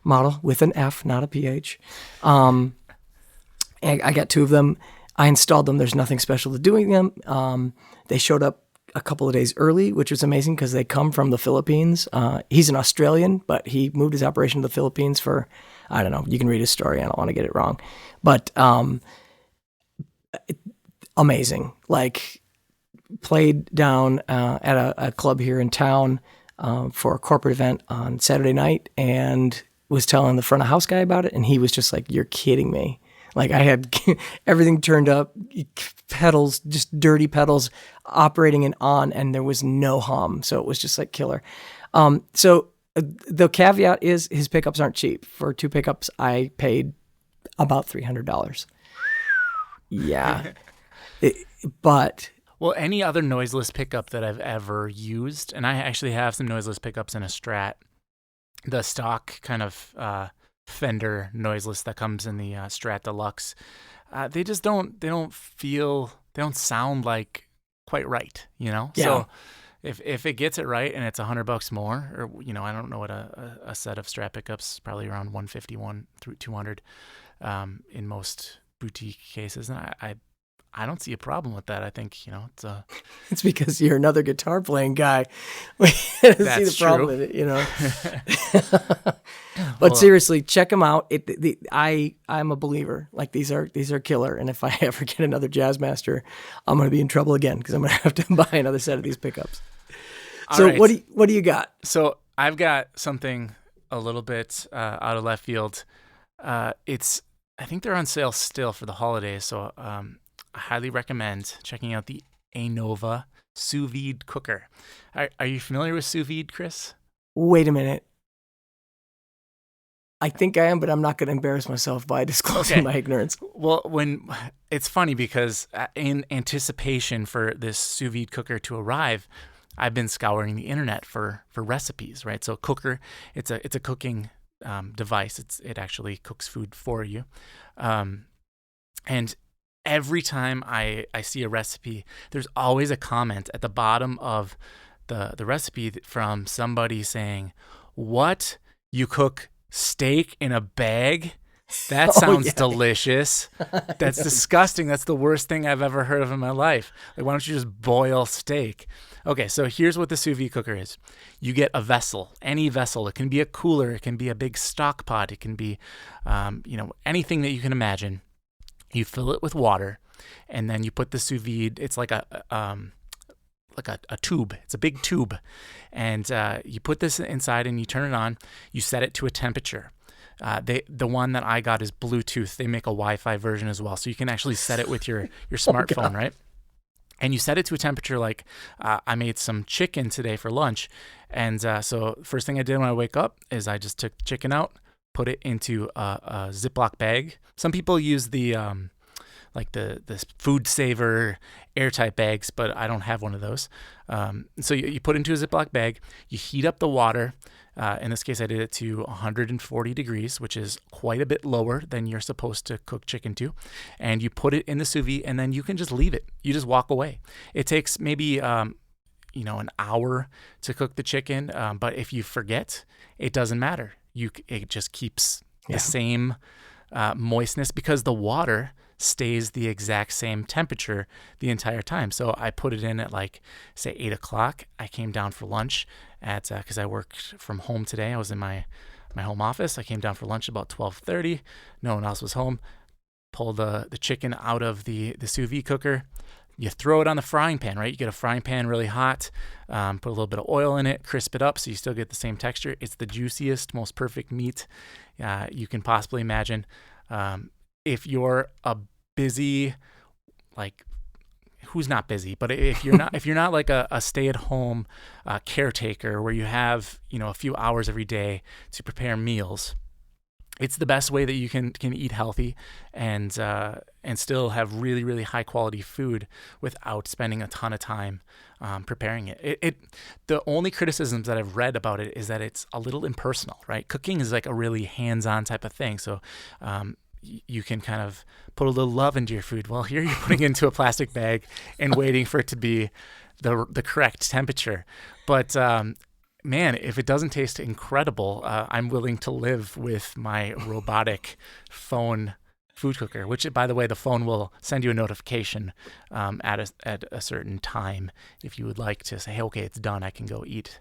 model with an F, not a PH. And I got 2 of them. I installed them. There's nothing special to doing them. They showed up a couple of days early, which was amazing because they come from the Philippines. He's an Australian, but he moved his operation to the Philippines for, I don't know, you can read his story. I don't want to get it wrong. But amazing. Like, played down at a club here in town for a corporate event on Saturday night and was telling the front of house guy about it. And he was just like, you're kidding me. Like, I had everything turned up, pedals, just dirty pedals operating and on, and there was no hum. So it was just like killer. So the caveat is his pickups aren't cheap. For 2 pickups, I paid about $300. Yeah. Well, any other noiseless pickup that I've ever used, and I actually have some noiseless pickups in a Strat, the stock kind of Fender noiseless that comes in the Strat Deluxe, they just don't sound like quite right, Yeah. So if it gets it right and it's $100 more, or I don't know what a set of Strat pickups, probably around 151 through 200 in most boutique cases, and I don't see a problem with that. I think, it's because you're another guitar playing guy. We see the problem true. with it, But seriously, check them out. I'm a believer. Like, these are killer. And if I ever get another Jazzmaster, I'm going to be in trouble again because I'm going to have to buy another set of these pickups. All So right. what do you got? So I've got something a little bit out of left field. I think they're on sale still for the holidays, so I highly recommend checking out the Anova sous vide cooker. Are you familiar with sous vide, Chris? Wait a minute. I think I am, but I'm not going to embarrass myself by disclosing my ignorance. Well, it's funny because in anticipation for this sous vide cooker to arrive, I've been scouring the internet for recipes, right? So cooker, it's a cooking device. It actually cooks food for you, and every time I see a recipe, there's always a comment at the bottom of the recipe from somebody saying, "What, you cook steak in a bag? That sounds delicious. That's disgusting. That's the worst thing I've ever heard of in my life. Like, why don't you just boil steak?" Okay, so here's what the sous vide cooker is. You get a vessel, any vessel. It can be a cooler. It can be a big stock pot. It can be, anything that you can imagine. You fill it with water, and then you put the sous vide. It's like a tube. It's a big tube, and you put this inside and you turn it on. You set it to a temperature. The one that I got is Bluetooth. They make a Wi-Fi version as well, so you can actually set it with your smartphone, right? And you set it to a temperature like I made some chicken today for lunch, and so first thing I did when I wake up is I just took the chicken out, put it into a Ziploc bag. Some people use the the food saver airtight bags, but I don't have one of those. So you put it into a Ziploc bag, you heat up the water. In this case, I did it to 140 degrees, which is quite a bit lower than you're supposed to cook chicken to. And you put it in the sous vide, and then you can just leave it. You just walk away. It takes maybe an hour to cook the chicken, but if you forget, it doesn't matter. It just keeps the same moistness because the water stays the exact same temperature the entire time. So I put it in at say 8 o'clock. I came down for lunch because I worked from home today. I was in my home office. I came down for lunch about 12:30. No one else was home. Pull the chicken out of the sous vide cooker. You throw it on the frying pan, right? You get a frying pan really hot, put a little bit of oil in it, crisp it up so you still get the same texture. It's the juiciest, most perfect meat you can possibly imagine. If you're a busy, who's not busy, but if you're not like a stay-at-home caretaker where you have a few hours every day to prepare meals, it's the best way that you can eat healthy and still have really, really high quality food without spending a ton of time preparing it. The only criticisms that I've read about it is that it's a little impersonal, right? Cooking is like a really hands-on type of thing, so you can kind of put a little love into your food. Well, here you're putting it into a plastic bag and waiting for it to be the correct temperature. But man, if it doesn't taste incredible, I'm willing to live with my robotic phone food cooker, which, by the way, the phone will send you a notification at a certain time if you would like to say, hey, okay, it's done, I can go eat.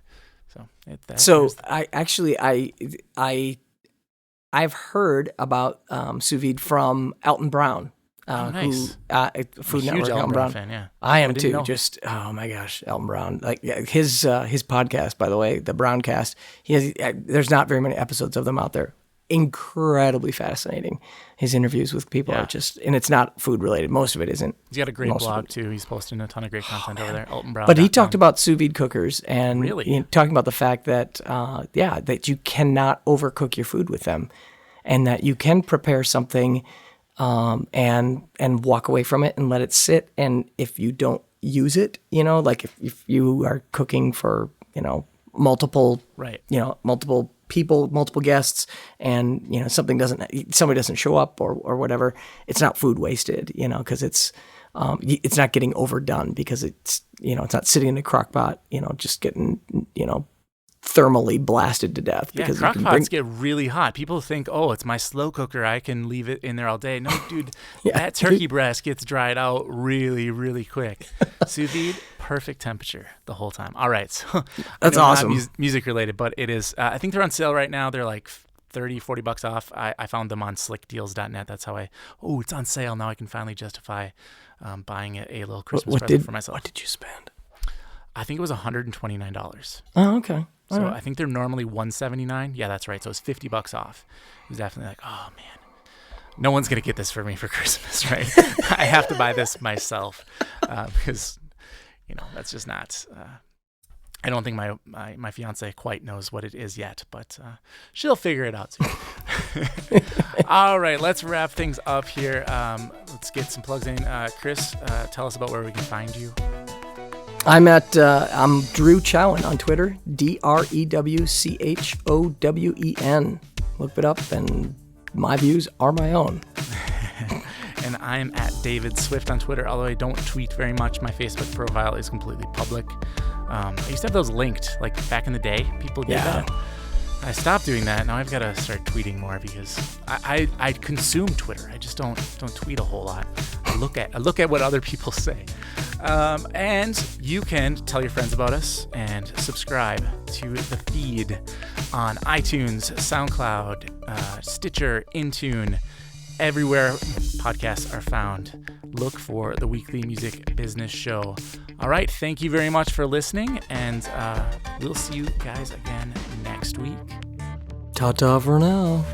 I've heard about sous vide from Elton Brown, nice. Food I'm a Network. huge Elton Brown fan, yeah. I am too. Know. Just oh my gosh, Elton Brown! His podcast, by the way, the Browncast. There's not very many episodes of them out there. Incredibly fascinating. His interviews with people are just, and it's not food related. Most of it isn't. He's got a great blog too. He's posting a ton of great content over there. Elton Brown. But he talked about sous vide cookers and really talking about the fact that that you cannot overcook your food with them, and that you can prepare something and walk away from it and let it sit. And if you don't use it, like if you are cooking for multiple multiple people, multiple guests, and somebody doesn't show up or whatever, it's not food wasted, because it's not getting overdone because it's it's not sitting in a crock pot, just getting thermally blasted to death. Yeah, crock pots get really hot. People think, oh, it's my slow cooker, I can leave it in there all day. No, dude, that turkey breast gets dried out really, really quick. Sous vide, perfect temperature the whole time. All right, so that's awesome. Not music related, but it is. I think they're on sale right now. They're like $30-$40 off. I found them on slickdeals.net. That's how it's on sale now. I can finally justify buying a little Christmas present for myself. What did you spend? I think it was $129. Oh, okay. All So right. I think they're normally $179. Yeah, that's right. So it's $50 off. It was definitely like, oh man, no one's gonna get this for me for Christmas, right? I have to buy this myself because that's just not. I don't think my fiance quite knows what it is yet, but she'll figure it out soon. All right, let's wrap things up here. Let's get some plugs in. Chris, tell us about where we can find you. I'm Drew Chowen on Twitter, DrewChowen. Look it up, and my views are my own. And I'm at David Swift on Twitter, although I don't tweet very much. My Facebook profile is completely public. I used to have those linked, like back in the day. People did that. I stopped doing that. Now I've got to start tweeting more because I consume Twitter. I just don't tweet a whole lot. I look at what other people say. And you can tell your friends about us and subscribe to the feed on iTunes, SoundCloud, Stitcher, Intune, everywhere podcasts are found. Look for the Weekly Music Business Show. All right, thank you very much for listening, and we'll see you guys again next week. Ta-ta for now.